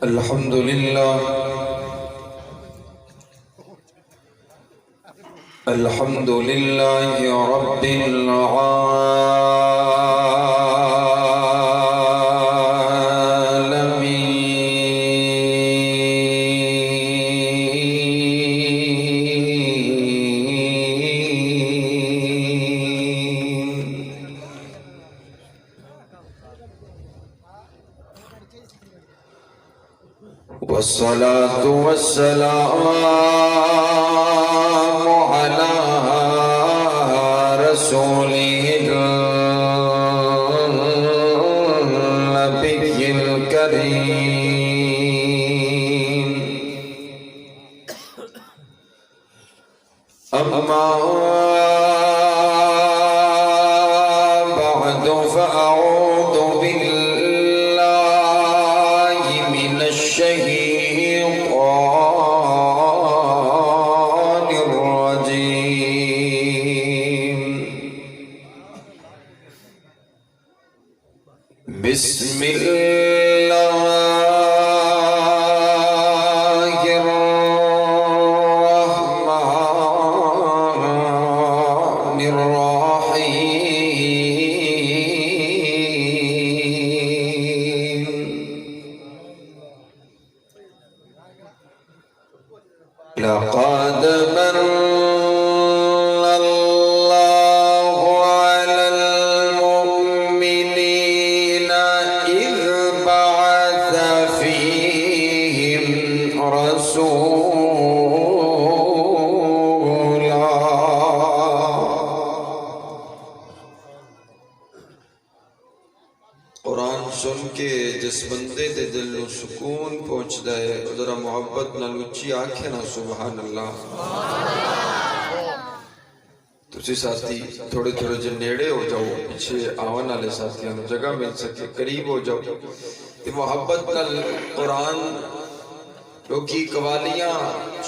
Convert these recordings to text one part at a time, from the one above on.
الحمد لله الحمد لله رب والصلاة والسلام على رسوله النبي الكريم أما بعد فأعوذ بالله من الشيطان الرجيم بسم الله الرحمن الرحيم لقد من الله على المؤمنين إذ بعث فيهم رسولا قرآن سن کے جس بندے دے دل نو سکون پہنچدا ہے ذرا محبت نال اچھی آنکھیں نا سبحان اللہ تسی ساتھی تھوڑے تھوڑے جے نیڑے ہو جاؤ پیچھے آون والے ساتھیاں نو جگہ مل سکے قریب ہو جاؤ کہ محبت نال قرآن لوگی قوالیاں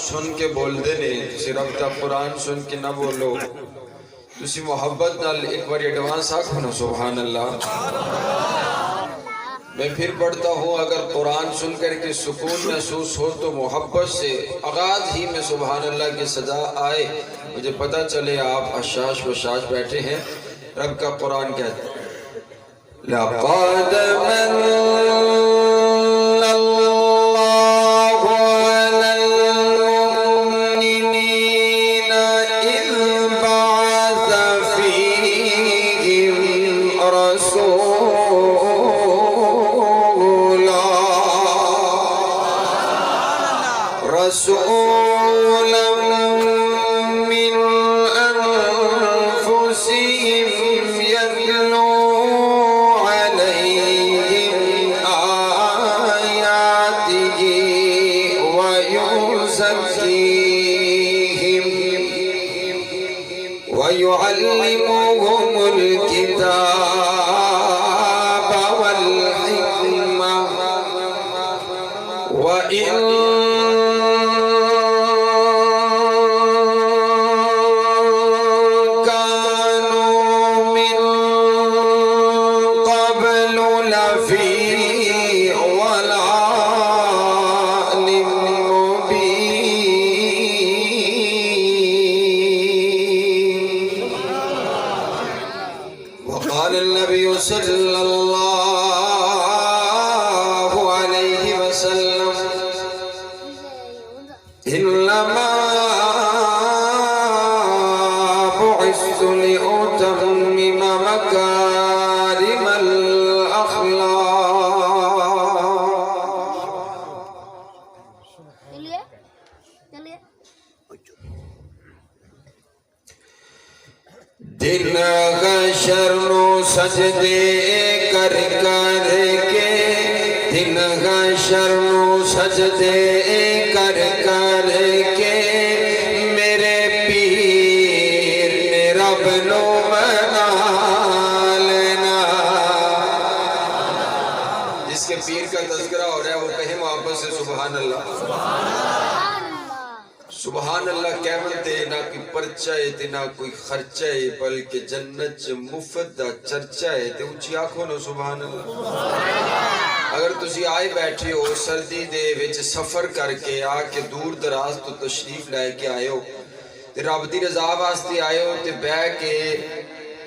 سن کے بول دے نے صرف تا قرآن سن کے نہ بولو تسی محبت نال ایک بار ایڈوانس آکھو نا سبحان اللہ میں پھر پڑھتا ہوں اگر قرآن سن کر کے سکون محسوس ہو تو محبت سے آغاز ہی میں سبحان اللہ کی صدا آئے مجھے پتہ چلے آپ اشاش وشاش بیٹھے ہیں رب کا قرآن کہتا ہے لَقَدْ مَنَّ اللَّهُ عَلَى الْمُؤْمِنِينَ إِذْ بَعَثَ فِيهِمْ رسولا من أنفسهم يتلو عليهم آياته ويزكيهم ويعلمهم الكتاب والحكمة وإن وقال النبي صلى الله عليه وسلم إنما بعثت لأتمم مكارم دن حشر نو سجدے کر کر کے دن حشر نو سجدے کر کر کے میرے پیر نے رب نو منا لینا جس کے پیر کا تذکرہ ہو رہا ہے وہ کہیں محبت سے سبحان اللہ سبحان اللہ کہتے نہ کوئی پرچہ ہے نہ کوئی خرچہ ہے بلکہ جنت مفت دا چرچہ ہے تے اونچی آنکھوں نو سبحان اللہ اگر تسی آئے بیٹھے ہو سردی دے وچ سفر کر کے آ کے دور دراز تو تشریف لائے کے آئے ہو تے رب دی رضا واسطے آئے ہو تے بہ کے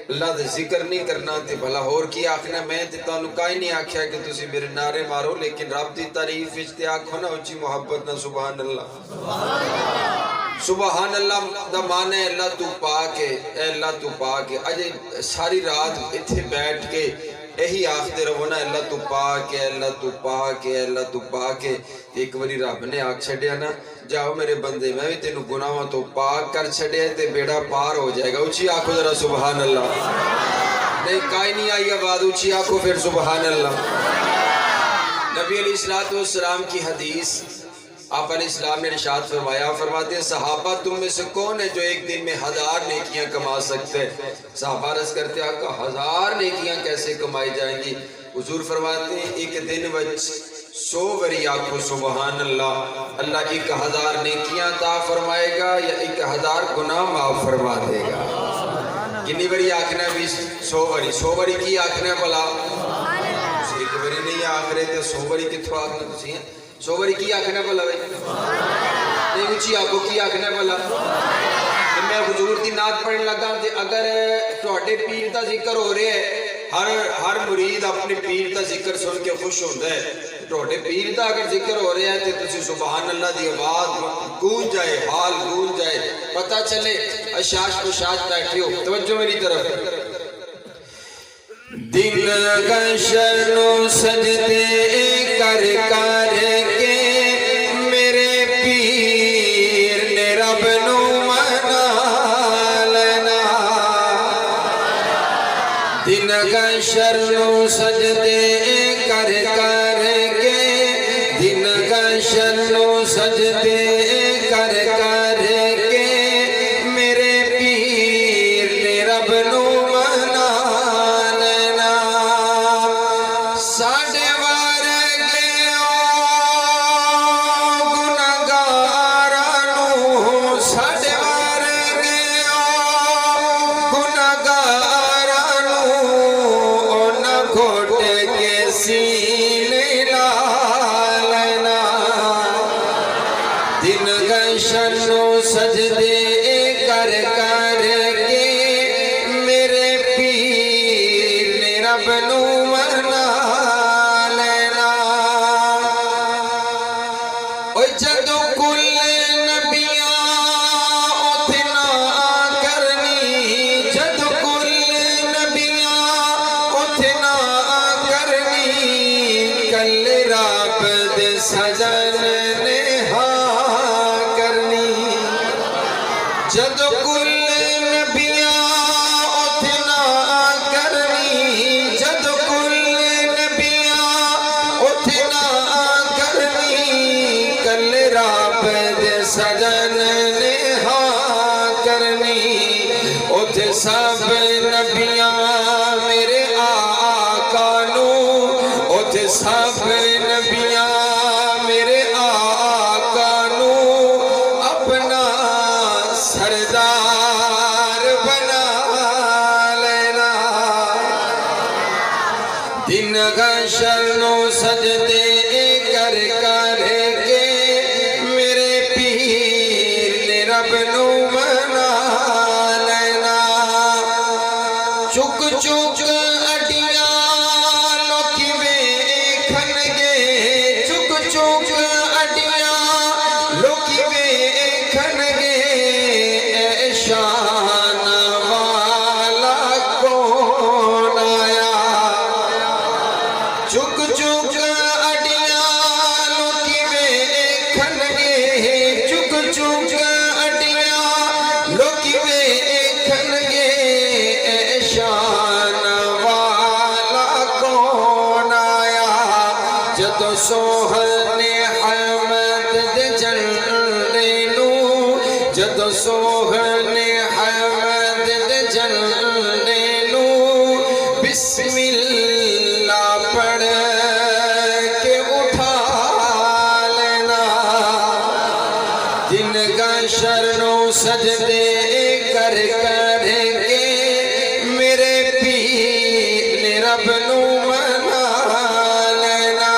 اللہ دے ذکر نہیں کرنا تے بھلا ہور کی آکھنا میں تے تانوں کائیں نہیں آکھیا کہ تسی میرے نعرے مارو لیکن رب دی تعریف وچ تے آکھو نا اچھی محبت نہ سبحان اللہ سبحان اللہ دا معنی ہے اللہ تو پاک ہے اے اللہ تو پاک ہے اجے ساری رات اتھے بیٹھ کے یہی آخدے رہو نا اللہ تو پاک ہے اللہ تو پاک ہے اللہ تو پاک ہے ایک باری رب نے آکھ چھڑیا نا جاؤ میرے بندے میں بھی تینوں گناہوں تو پاک کر چھڑیا تے بیڑا پار ہو جائے گا اچھی آنکھو ذرا سبحان اللہ نہیں کائیں نہیں آئی آواز اچھی آنکھو پھر سبحان اللہ نبی علیہ السلام کی حدیث آپ علیہ السلام نے ارشاد فرمایا فرماتے ہیں صحابہ تم میں سے کون ہے جو ایک دن میں 1000 نیکیاں کما سکتے ہیں صحابہ عرض کرتے ہیں آقا 1000 نیکیاں کیسے کمائی جائیں گی حضور فرماتے ہیں ایک دن وچ 100 وری آکھو سبحان اللہ اللہ 1000 نیکیاں عطا فرمائے گا یا 1000 گناہ معاف فرما دے گا کتنی وری آکھنا ہے 100 وری کی آکھنا ہے بھلا ایک وری نہیں آکھ رہے تھے 100 وری کتھوں آکھنا تسی ہیں 100 وری کی آکھنا بھلا بھائی نہیں اچھی آکھو کی آکھنا بھلا میں حضور دی نعت پڑھنے لگا تے اگر تواڈے پیر دا ذکر ہو رہا ہے ہر مرید اپنے پیر دا ذکر سن کے خوش ہوندا ہے تواڈے پیر دا اگر ذکر ہو رہا ہے تے تسی سبحان اللہ دی آواز گونج جائے حال گونج جائے پتہ چلے اشاش پشاش بیٹھے ہو توجہ میری طرف دن گشن و سجدے کر کر کے میرے پیر نے رب نو منا لینا دن گشن و سجدے کر کر کے دن گشن و سجدے کر کر کے میرے پیر نے رب نو دن گشن و سجدے کر کر کے میرے پیر نے رب نو منا لینا او جدو کل نبیاں اتنا کرنی جدو کل نبیاں اتنا کرنی کل رب دے سجن نے جد کل نبیاں اتنا کرنی جد کل نبیاں اتنا کرنی کل رب دے سجن نے ہاں کرنی اتھ سب نبیاں میرے آقا نو اتھ سب نبیاں میرے آقا نو اپنا سردار بنا لینا دن گشن و سجدے کر کر کے میرے پیر نے رب نو منا لینا چک چک اڈیاں لوکی ویکھن گے چک چک اڈیاں لوکی ویکھن گے شان والا کون آیا چک چک اڈیاں لوکی ویکھن گے چک چک اڈیاں لوکی ویکھن گے شان والا کون آیا جدو سوہن حمد دے جھنڈے نو جدو سوہن حمد دے جھنڈے نو بسم اللہ پڑھ کے اٹھا لینا دن گشن و سجدے کر کر کے میرے پیر نے رب نو منا لینا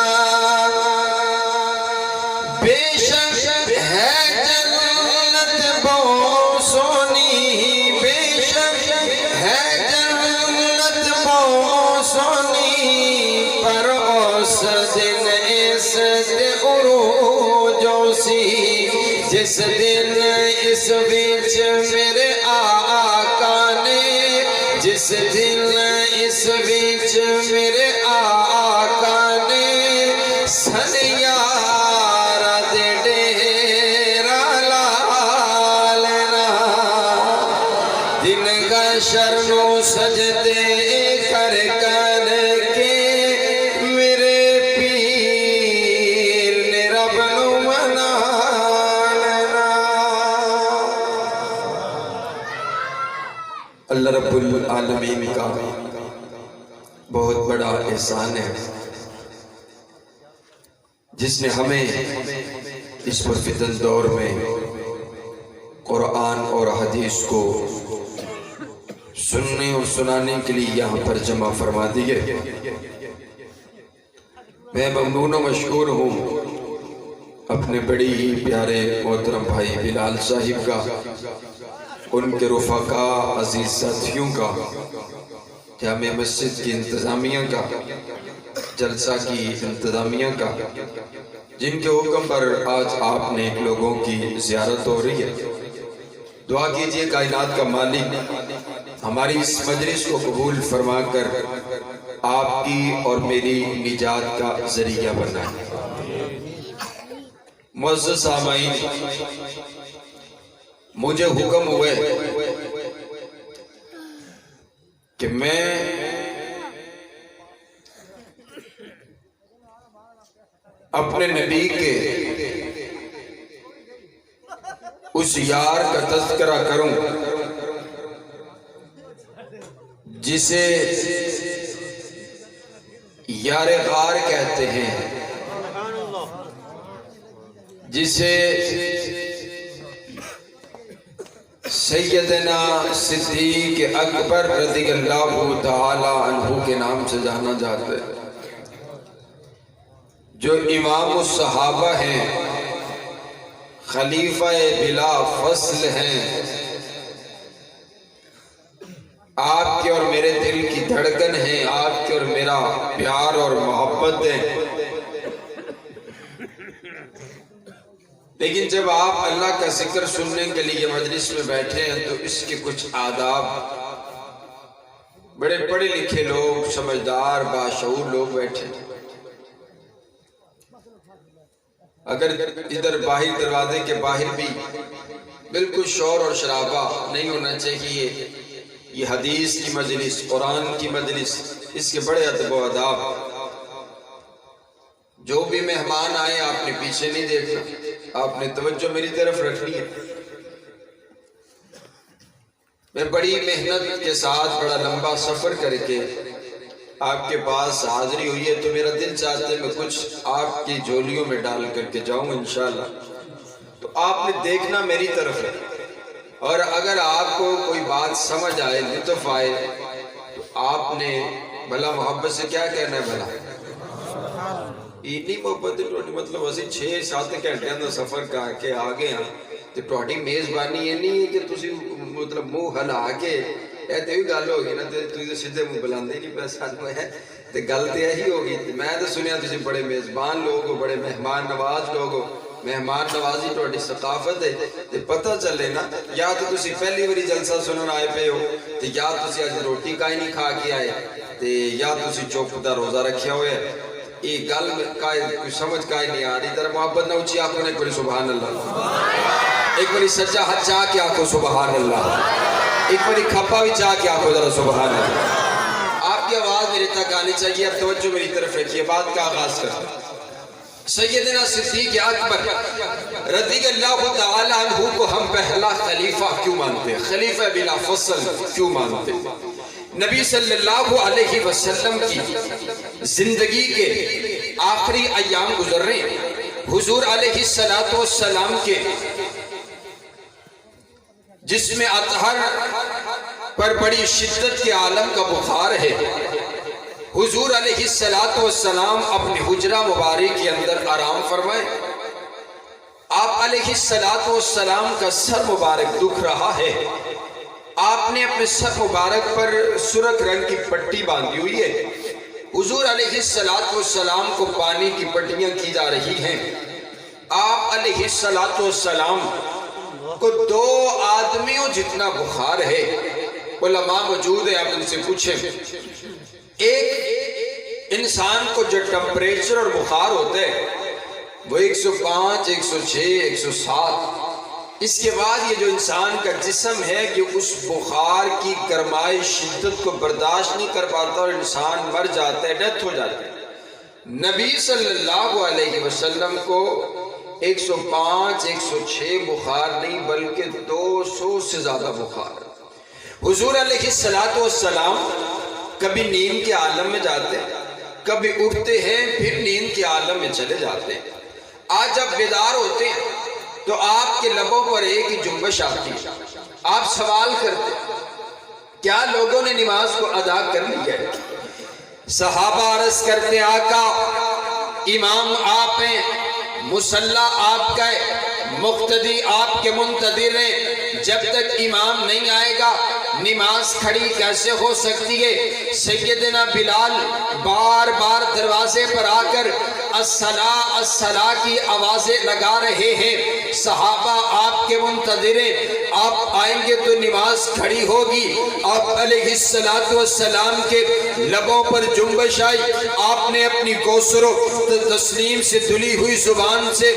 دن اس بیچ میرے آقا نے، جس دن اس بیچ میرے آقا نے سنیارا دے ڈیرا لا لینا، دن کا شرنو سجدے کر کر کے میرے پیر نے رب نو منا لینا۔ اللہ رب العالمین کا بہت بڑا احسان ہے جس نے ہمیں اس پرفتن دور میں قرآن اور حدیث کو سننے اور سنانے کے لیے یہاں پر جمع فرما دیے۔ میں ممنون و مشکور ہوں اپنے بڑی ہی پیارے محترم بھائی بلال صاحب کا، ان کے رفقاء عزیز ساتھیوں کا، جامع مسجد کی انتظامیہ کا، جلسہ کی انتظامیہ کا، جن کے حکم پر آج آپ نے لوگوں کی زیارت ہو رہی ہے۔ دعا کیجئے کائنات کا مالک ہماری اس مجلس کو قبول فرما کر آپ کی اور میری نجات کا ذریعہ بنائے۔ معزز سامعین، مجھے حکم ہوئے کہ میں اپنے نبی کے اس یار کا تذکرہ کروں جسے یار غار کہتے ہیں، جسے سیدنا صدیق اکبر رضی اللہ تعالی عنہ کے نام سے جانا جاتا ہے، جو امام الصحابہ ہیں، خلیفہ بلا فصل ہیں، آپ کے اور میرے دل کی دھڑکن ہیں، آپ کے اور میرا پیار اور محبت ہے۔ لیکن جب آپ اللہ کا ذکر سننے کے لیے مجلس میں بیٹھے ہیں تو اس کے کچھ آداب، بڑے پڑھے لکھے لوگ، سمجھدار باشعور لوگ بیٹھے، اگر ادھر باہر دروازے کے باہر بھی بالکل شور اور شرابہ نہیں ہونا چاہیے، یہ حدیث کی مجلس، قرآن کی مجلس، اس کے بڑے ادب و آداب۔ جو بھی مہمان آئے آپ نے پیچھے نہیں دیکھنا، آپ نے توجہ میری طرف رکھنی ہے۔ میں بڑی محنت کے ساتھ بڑا لمبا سفر کر کے آپ کے پاس حاضری ہوئی ہے، تو میرا دل چاہتا ہے میں کچھ آپ کی جھولیوں میں ڈال کر کے جاؤں انشاءاللہ۔ تو آپ نے دیکھنا میری طرف ہے، اور اگر آپ کو کوئی بات سمجھ آئے، لطف آئے، تو آپ نے بھلا محبت سے کیا کہنا ہے؟ بھلا اتنی محبت ہے، مطلب اسی 6-7 گھنٹے کا سفر کر کے آگے ہاں تے تہاڈی میزبانی یہ نہیں ہے کہ تسی مطلب منہ ہلا کے اے تے بھی گل ہو گئی نا، تے تسی سیدھے منہ بلاندے نہیں پے سانوں ہے تے گل تے یہی ہوگی۔ میں تے سنیا تسی بڑے میزبان لوگ ہو، بڑے مہمان نواز لوگ ہو، مہمان نوازی تہاڈی ثقافت ہے، تے پتہ چلے نا، یا تو تسی پہلی باری جلسہ سنن آئے پے ہو تے یا تسی اج روٹی کائیں نہیں کھا کے آئے تے یا تسی چوک دا روزہ رکھیا ہوئے ہے۔ یہ گل کوئی سمجھ کائیں نہیں آ رہی، ذرا محبت نہ اچھی آنکھوں نے ایک باری سبحان اللہ، ایک باری سچا ہاتھ چاہ کے آنکھوں سبحان اللہ، ایک باری کھپا بھی چاہ کے آنکھوں ذرا سبحان اللہ۔ آپ کی آواز میرے تک آنی چاہیے، اب توجہ میری طرف رکھیے، بات کا آغاز کرتے ہیں۔ سیدنا صدیق اکبر رضی اللہ تعالی عنہ کو ہم پہلا خلیفہ کیوں مانتے ہیں؟ خلیفہ بلا فصل کیوں مانتے ہیں؟ نبی صلی اللہ علیہ وسلم کی زندگی کے آخری ایام گزر رہے ہیں، حضور علیہ السلام کے جس میں اطہر پر بڑی شدت کے عالم کا بخار ہے، حضور علیہ السلام اپنے حجرہ مبارک کے اندر آرام فرمائے، آپ علیہ السلام کا سر مبارک دکھ رہا ہے، آپ نے اپنے سر مبارک پر سرخ رنگ کی پٹی باندھی ہوئی ہے، حضور علیہ السلام کو پانی کی پٹیاں کی جا رہی ہیں، آپ علیہ السلام کو 2 آدمیوں جتنا بخار ہے، علماء موجود ہیں، آپ ان سے پوچھیں، ایک انسان کو جو ٹمپریچر اور بخار ہوتا ہے وہ 105 106 107، اس کے بعد یہ جو انسان کا جسم ہے کہ اس بخار کی گرمائی شدت کو برداشت نہیں کر پاتا اور انسان مر جاتا ہے، ڈیتھ ہو جاتی ہے۔ نبی صلی اللہ علیہ وسلم کو 105 106 بخار نہیں بلکہ 200 سے زیادہ بخار۔ حضور علیہ السلام کبھی نیند کے عالم میں جاتے، کبھی اٹھتے ہیں پھر نیند کے عالم میں چلے جاتے ہیں۔ آج جب بیدار ہوتے ہیں تو آپ کے لبوں پر ایک ہی جنبش آتی ہے، آپ سوال کرتے کیا لوگوں نے نماز کو ادا کر لیا ہے؟ صحابہ عرض کرتے آقا امام آپ ہیں، مصلی آپ کا ہے، مقتدی آپ کے منتظر ہیں، جب تک امام نہیں آئے گا نماز کھڑی کیسے ہو سکتی ہے؟ سیدنا بلال بار بار دروازے پر آ کر الصلاۃ الصلاۃ کی آوازیں لگا رہے ہیں۔ صحابہ آپ کے منتظر ہیں، آپ آئیں گے تو نماز کھڑی ہوگی۔ آپ علیہ السلام کے لبوں پر جنبش آئی، آپ نے اپنی کوثر و تسلیم سے دھلی ہوئی زبان سے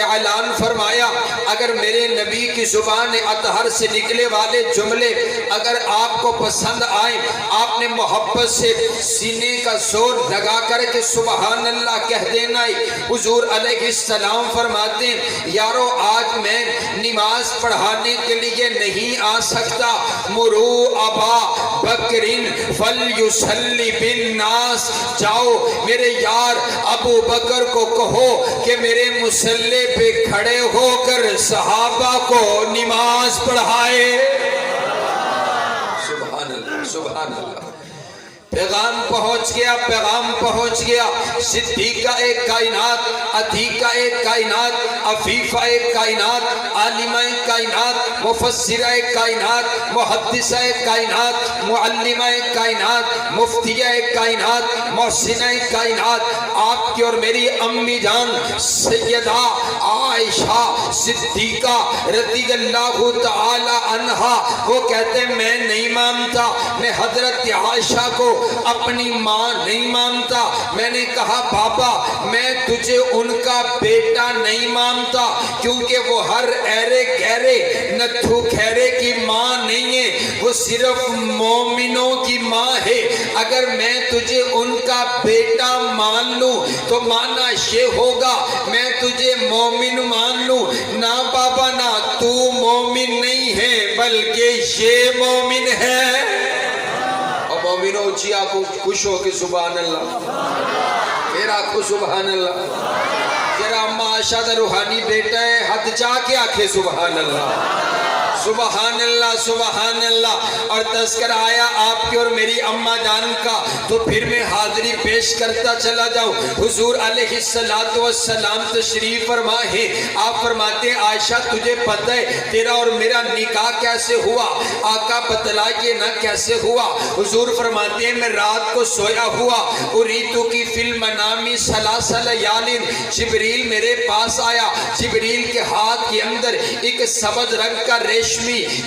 اعلان فرمایا، اگر میرے نبی کی زبان اطہر سے نکلے والے جملے اگر آپ کو پسند آئیں، آپ نے محبت سے سینے کا زور لگا کر کے سبحان اللہ کہہ دینا ہے۔ حضور علیہ السلام فرماتے ہیں یارو آج میں نماز پڑھانے کے لیے نہیں آ سکتا، مرو ابا بکرین فلیصلی بالناس، جاؤ میرے یار ابو بکر کو کہو کہ میرے مصلی پہ کھڑے ہو کر صحابہ کو نماز پڑھائے۔ سبحان اللہ سبحان اللہ، پیغام پہنچ گیا، پیغام پہنچ گیا۔ صدیقہ ایک کائنات، عتیقہ ایک کائنات، عفیفہ ایک کائنات، عالمہ ایک کائنات، مفسرہ ایک کائنات، محدثہ ایک کائنات، معلمہ ایک کائنات، مفتیہ ایک کائنات، محسنہ ایک کائنات۔ آپ کی اور میری امی جان سیدہ عائشہ صدیقہ رضی اللہ تعالی عنہا، وہ کہتے ہیں میں نہیں مانتا، میں حضرت عائشہ کو اپنی ماں نہیں مانتا۔ میں نے کہا بابا میں تجھے ان کا بیٹا نہیں مانتا، کیونکہ وہ ہر ایرے گہرے نتھو خیرے کی ماں نہیں ہے، وہ صرف مومنوں کی ماں ہے۔ اگر میں تجھے ان کا بیٹا مان لوں تو مانا یہ ہوگا میں تجھے مومن مان لوں۔ نہ بابا نہ، تو مومن نہیں ہے بلکہ یہ مومن ہے۔ مومنوں اونچی آنکھوں خوش ہو کے سبحان اللہ، پھر آنکھوں سبحان اللہ۔ تیرا اماں عائشہ دا روحانی بیٹا ہے، ہاتھ جا کے آنکھیں سبحان اللہ سبحان اللہ سبحان اللہ۔ اور تذکر آیا آپ کی اور میری اماں جان کا، تو پھر میں حاضری پیش کرتا چلا جاؤں۔ حضور علیہ السلام تشریف فرما ہے، آپ فرماتے ہیں عائشہ تجھے پتہ ہے تیرا اور میرا نکاح کیسے ہوا؟ آقا بتلائیے نہ کیسے ہوا؟ حضور فرماتے ہیں میں رات کو سویا ہوا، اریتو کی فی المنام ثلاث لیال، جبریل میرے پاس آیا، جبریل کے ہاتھ کے اندر ایک سبز رنگ کا ریشمی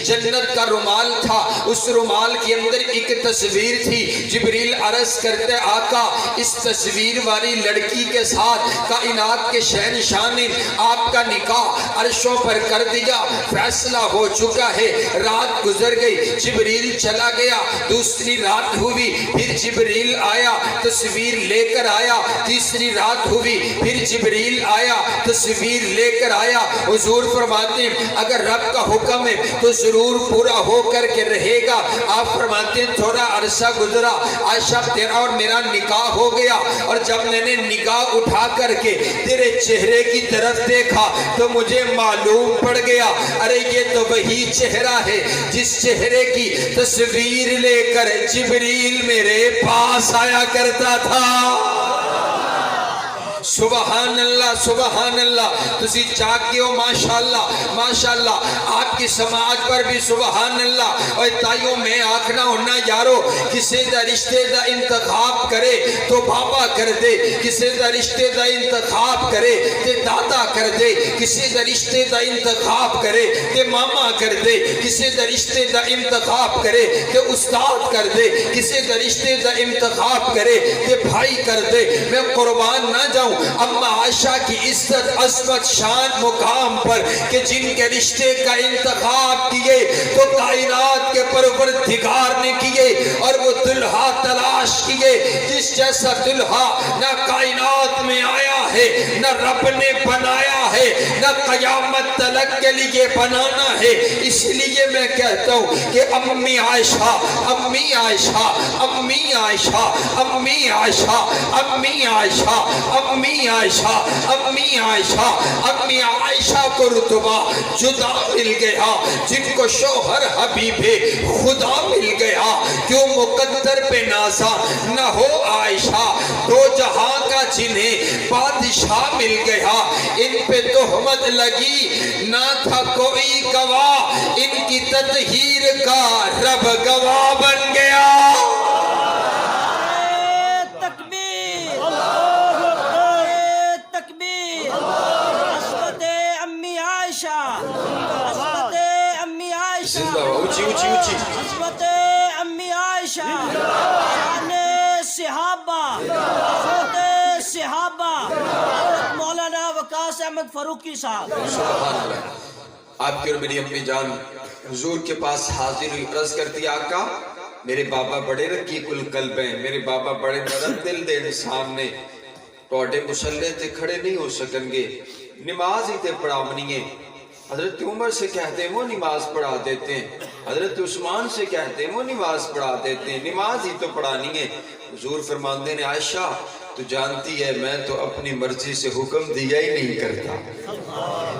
جنت کا رومال تھا، اس رومال کے اندر ایک تصویر تھی۔ جبریل عرض کرتے آقا اس تصویر والی لڑکی کے ساتھ کائنات کے شہنشاہ نے آپ کا نکاح عرشوں پر کر دیا، فیصلہ ہو چکا ہے۔ رات گزر گئی، جبریل چلا گیا، دوسری رات ہوئی، پھر جبریل آیا تصویر لے کر آیا، تیسری رات ہوئی، پھر جبریل آیا تصویر لے کر آیا۔ حضور فرماتے ہیں اگر رب کا حکم ہے تو ضرور پورا ہو کر کے رہے گا۔ آپ فرماتے ہیں تھوڑا عرصہ گزرا، عائشہ تیرا اور میرا نکاح ہو گیا، اور جب میں نے نگاہ اٹھا کر کے تیرے چہرے کی طرف دیکھا تو مجھے معلوم پڑ گیا ارے یہ تو وہی چہرہ ہے جس چہرے کی تصویر لے کر جبریل میرے پاس آیا کرتا تھا۔ سبحان اللہ سبحان اللہ. تسی چاک ہو ماشاءاللہ ماشاءاللہ. آپ کی سماعت پر بھی سبحان اللہ. اور تائیوں میں آکھنا ہونا یارو کسی دا رشتے دا انتخاب کرے تو بابا کر دے, کسی دا رشتے دا انتخاب کرے تے دادا کر دے, کسی دا رشتے دا انتخاب کرے تے ماما کر دے, کسی دا رشتے دا انتخاب کرے تے استاد کر دے, کسی دا رشتے دا انتخاب کرے تے بھائی کر دے. میں قربان نہ جاؤں اما عائشہ کی عزت عظمت شان مقام پر کہ جن کے رشتے کا انتخاب کیے تو کائنات کے پروردگار نے کیے, اور وہ دلہا تلاش کیے جس جیسا دلہا نہ کائنات میں آیا ہے, نہ رب نے بنایا ہے, نہ قیامت تلک کے لیے بنانا ہے. اس لیے میں کہتا ہوں کہ امی عائشہ امی عائشہ امی عائشہ امی عائشہ امی عائشہ امی عائشہ امی عائشہ امی عائشہ کو رتبہ جدا مل گیا جن کو شوہر حبیب خدا مل گیا. کیوں مقدر پہ نازا نہ ہو عائشہ, دو جہاں کا جنہیں بادشاہ مل گیا. ان پہ تہمت لگی نہ تھا کوئی گواہ, ان کی تطہیر کا رب گواہ بن گیا. اونچی اونچی اونچی عظمت امی عائشہ, شان صحابہ, عظمت صحابہ, حضرت مولانا وقاص احمد فاروقی صاحب. سبحان اللہ. آپ کی اور میری امی جان حضور کے پاس حاضر ہوئی, عرض کرتی آقا میرے بابا بڑے رقیق القلب ہیں, میرے بابا بڑے نرم دل دے انسان نے, توڑے مسلح تے کھڑے نہیں ہو سکن گے, نماز ہی تے پڑھاونی ہے. حضرت عمر سے کہتے ہیں وہ نماز پڑھا دیتے ہیں, حضرت عثمان سے کہتے ہیں وہ نماز پڑھا دیتے ہیں, نماز ہی تو پڑھانی ہے. حضور فرماندے نے عائشہ تو جانتی ہے میں تو اپنی مرضی سے حکم دیا ہی نہیں کرتا.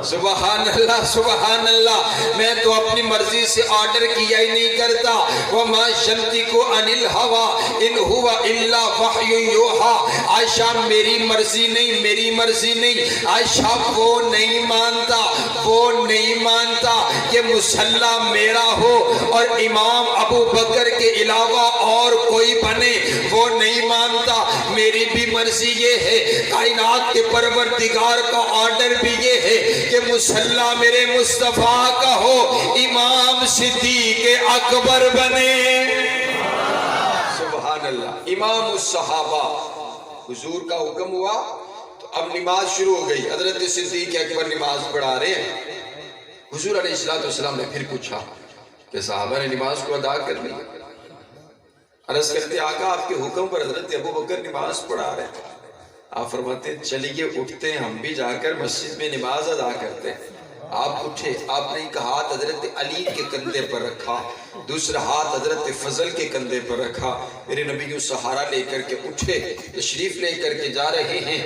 سبحان اللہ سبحان اللہ. میں تو اپنی مرضی سے آرڈر کیا ہی نہیں کرتا. وَمَا يَنطِقُ عَنِ الْهَوَىٰ إِنْ هُوَ إِلَّا وَحْيٌ يُوحَىٰ. عائشہ میری مرضی نہیں, میری مرضی نہیں. عائشہ وہ نہیں مانتا, وہ نہیں مانتا کہ مصلی میرا ہو اور امام ابو بکر کے علاوہ اور کوئی بنے, وہ نہیں مانتا. میری بھی مرضی یہ ہے, کائنات کے پروردگار کا آرڈر بھی یہ ہے کہ مصلی میرے مصطفیٰ کا ہو, امام صدیق اکبر بنے. سبحان اللہ. امام الصحابہ, حضور کا حکم ہوا تو اب نماز شروع ہو گئی. حضرت صدیق اکبر نماز پڑھا رہے ہیں. حضور علیہ السلام نے پھر پوچھا کہ صحابہ نے نماز کو ادا کر لی؟ عرض کرتے آقا آپ کے حکم پر حضرت ابو بکر نماز پڑھا رہے ہیں. آپ فرماتے ہیں چلیے اٹھتے ہیں, ہم بھی جا کر مسجد میں نماز ادا کرتے ہیں. آپ اٹھے, آپ نے ایک ہاتھ حضرت علی کے کندھے پر رکھا, دوسرا ہاتھ حضرت فضل کے کندھے پر رکھا. میرے نبی یوں سہارا لے کر کے اٹھے, تشریف لے کر کے جا رہے ہیں.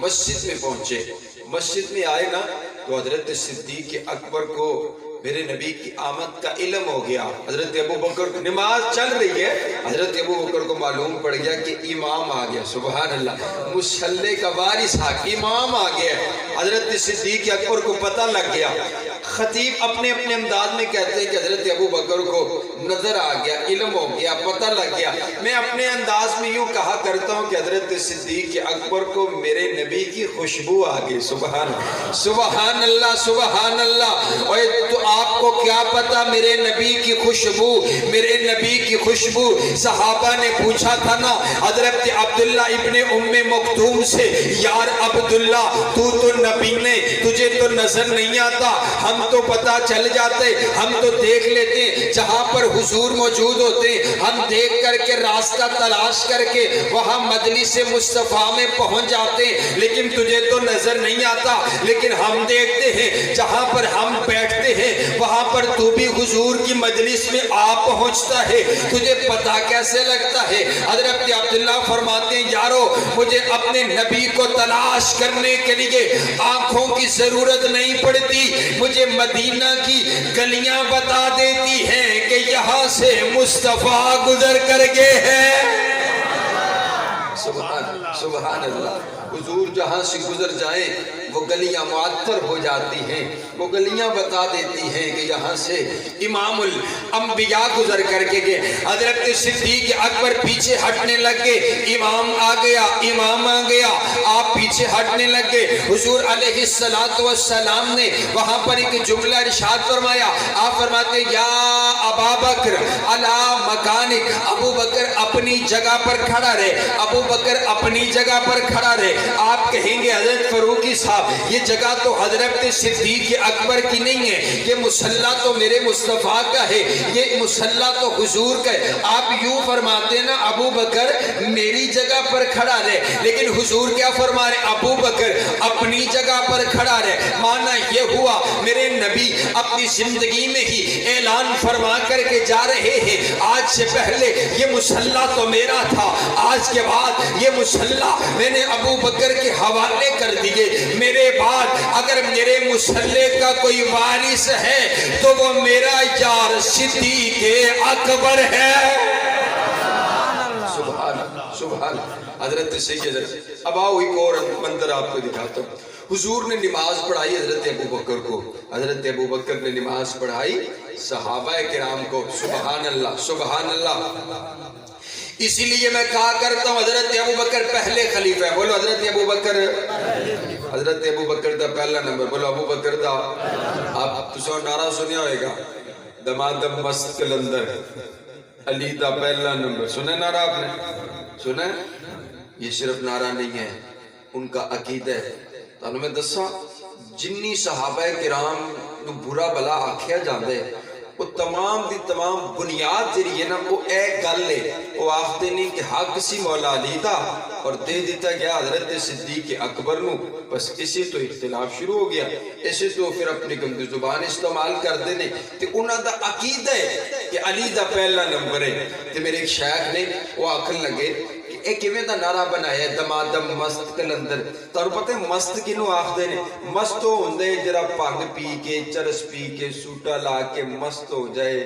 مسجد میں پہنچے, مسجد میں آئے نا تو حضرت صدیق اکبر کو میرے نبی کی آمد کا علم ہو گیا. حضرت ابو بکر کو نماز چل رہی ہے, حضرت ابو بکر کو معلوم پڑ گیا کہ امام آ گیا. سبحان اللہ. مصلی کا وارث امام آ گیا. حضرت صدیق اکبر کو پتہ لگ گیا. خطیب اپنے اپنے انداز میں کہتے ہیں کہ حضرت ابو بکر کو نظر آ گیا, علم ہو گیا, پتہ لگ گیا. میں اپنے انداز میں یوں کہا کرتا ہوں کہ حضرت صدیق اکبر کو میرے نبی کی خوشبو آ گئی. سبحان اللہ سبحان اللہ سبحان اللہ. اور تو آپ کو کیا پتا میرے نبی کی خوشبو, میرے نبی کی خوشبو. صحابہ نے پوچھا تھا نا حضرت عبداللہ ابن ام مکتوم سے, یار عبداللہ تو نبی نے, تجھے تو نظر نہیں آتا, ہم تو پتا چل جاتے, ہم تو دیکھ لیتے جہاں پر حضور موجود ہوتے, ہم دیکھ کر کے راستہ تلاش کر کے وہاں مجلس مصطفیٰ میں پہنچ جاتے, لیکن تجھے تو نظر نہیں آتا. لیکن ہم دیکھتے ہیں جہاں پر ہم بیٹھتے ہیں وہاں پر تو بھی حضور کی مجلس میں آ پہنچتا ہے, تجھے پتا کیسے لگتا ہے؟ حضرت عبداللہ فرماتے ہیں یارو مجھے اپنے نبی کو تلاش کرنے کے لیے آنکھوں کی ضرورت نہیں پڑتی, مجھے مدینہ کی گلیاں بتا دیتی ہیں کہ یہاں سے مصطفیٰ گزر کر گئے ہیں. سبحان سبحان اللہ. حضور جہاں سے گزر جائیں وہ گلیاں معطر ہو جاتی ہیں, وہ گلیاں بتا دیتی ہیں کہ یہاں سے امام الانبیاء گزر کر کے گئے. حضرت صدیق اکبر پیچھے ہٹنے لگ گئے, امام آ گیا, امام آ گیا, آپ پیچھے ہٹنے لگ گئے. حضور علیہ السلام نے وہاں پر ایک جملہ ارشاد فرمایا. آپ فرماتے یا ابا بکر علی مکانک, ابو بکر اپنی جگہ پر کھڑا رہے, ابو بکر اپنی جگہ پر کھڑا رہے. آپ کہیں گے حضرت فاروقی صاحب یہ جگہ تو حضرت صدیق اکبر کی نہیں ہے, یہ مصلی تو میرے مصطفیٰ کا ہے, یہ مصلی تو حضور کا ہے. آپ یوں فرماتے نا ابو بکر میری جگہ پر کھڑا رہے, لیکن حضور کیا فرما رہے, ابو بکر اپنی جگہ پر کھڑا رہے. معنی یہ ہوا میرے نبی اپنی زندگی میں ہی اعلان فرما کر کے جا رہے ہیں, آج سے پہلے یہ مصلی تو میرا تھا, آج کے بعد یہ مصلی میں نے ابو بکر کے حوالے کر دیے. میرے بعد اگر میرے مصلی کا کوئی وارث ہے تو وہ میرا یار صدیق اکبر ہے. سبحان سبحان. حضرت سید اب آؤ ایک اور منظر آپ کو دکھاتا ہوں. حضور نے نماز پڑھائی حضرت ابو بکر کو, حضرت ابو بکر نے نماز پڑھائی صحابہ کرام کو. سبحان اللہ سبحان اللہ. اسی لیے میں کہا کرتا ہوں حضرت ابو بکر پہلے خلیفہ ہے. بولو حضرت ابو بکر, حضرت ابو بکر دا پہلا نمبر. بولو ابو بکر دا. آپ تسو نعرہ سنیا ہوئے گا, دمادم مست کلندر, علی دا پہلا نمبر. سنے نعرہ آپ نے, سنے؟ یہ صرف نعرہ نہیں ہے, ان کا عقیدہ ہے. تو میں دسا جنی صحابہ کرام نو برا بلا آکھیا جاندے وہ تمام دی تمام بنیاد جری ہے نا وہ ایک گل ہے. وہ آختے نہیں کہ حق سی مولا علی دا اور دے دیتا گیا حضرت صدیق اکبر نو, بس اسی تو اختلاف شروع ہو گیا, اسی تو پھر اپنی گندی زبان استعمال کر دینے. تو انہاں دا عقیدہ ہے کہ علی دا پہلا نمبر ہے. تو میرے ایک شیخ نے وہ آکھن لگے کہ ایک کیویں دا نعرہ بنایا ہے دمادم مست کلندر. تو پتہ ہے مست کنوں آخدے نے, مست ہو ہوندے جرا بھنگ پی کے چرس پی کے سوٹا لا کے مست ہو جائے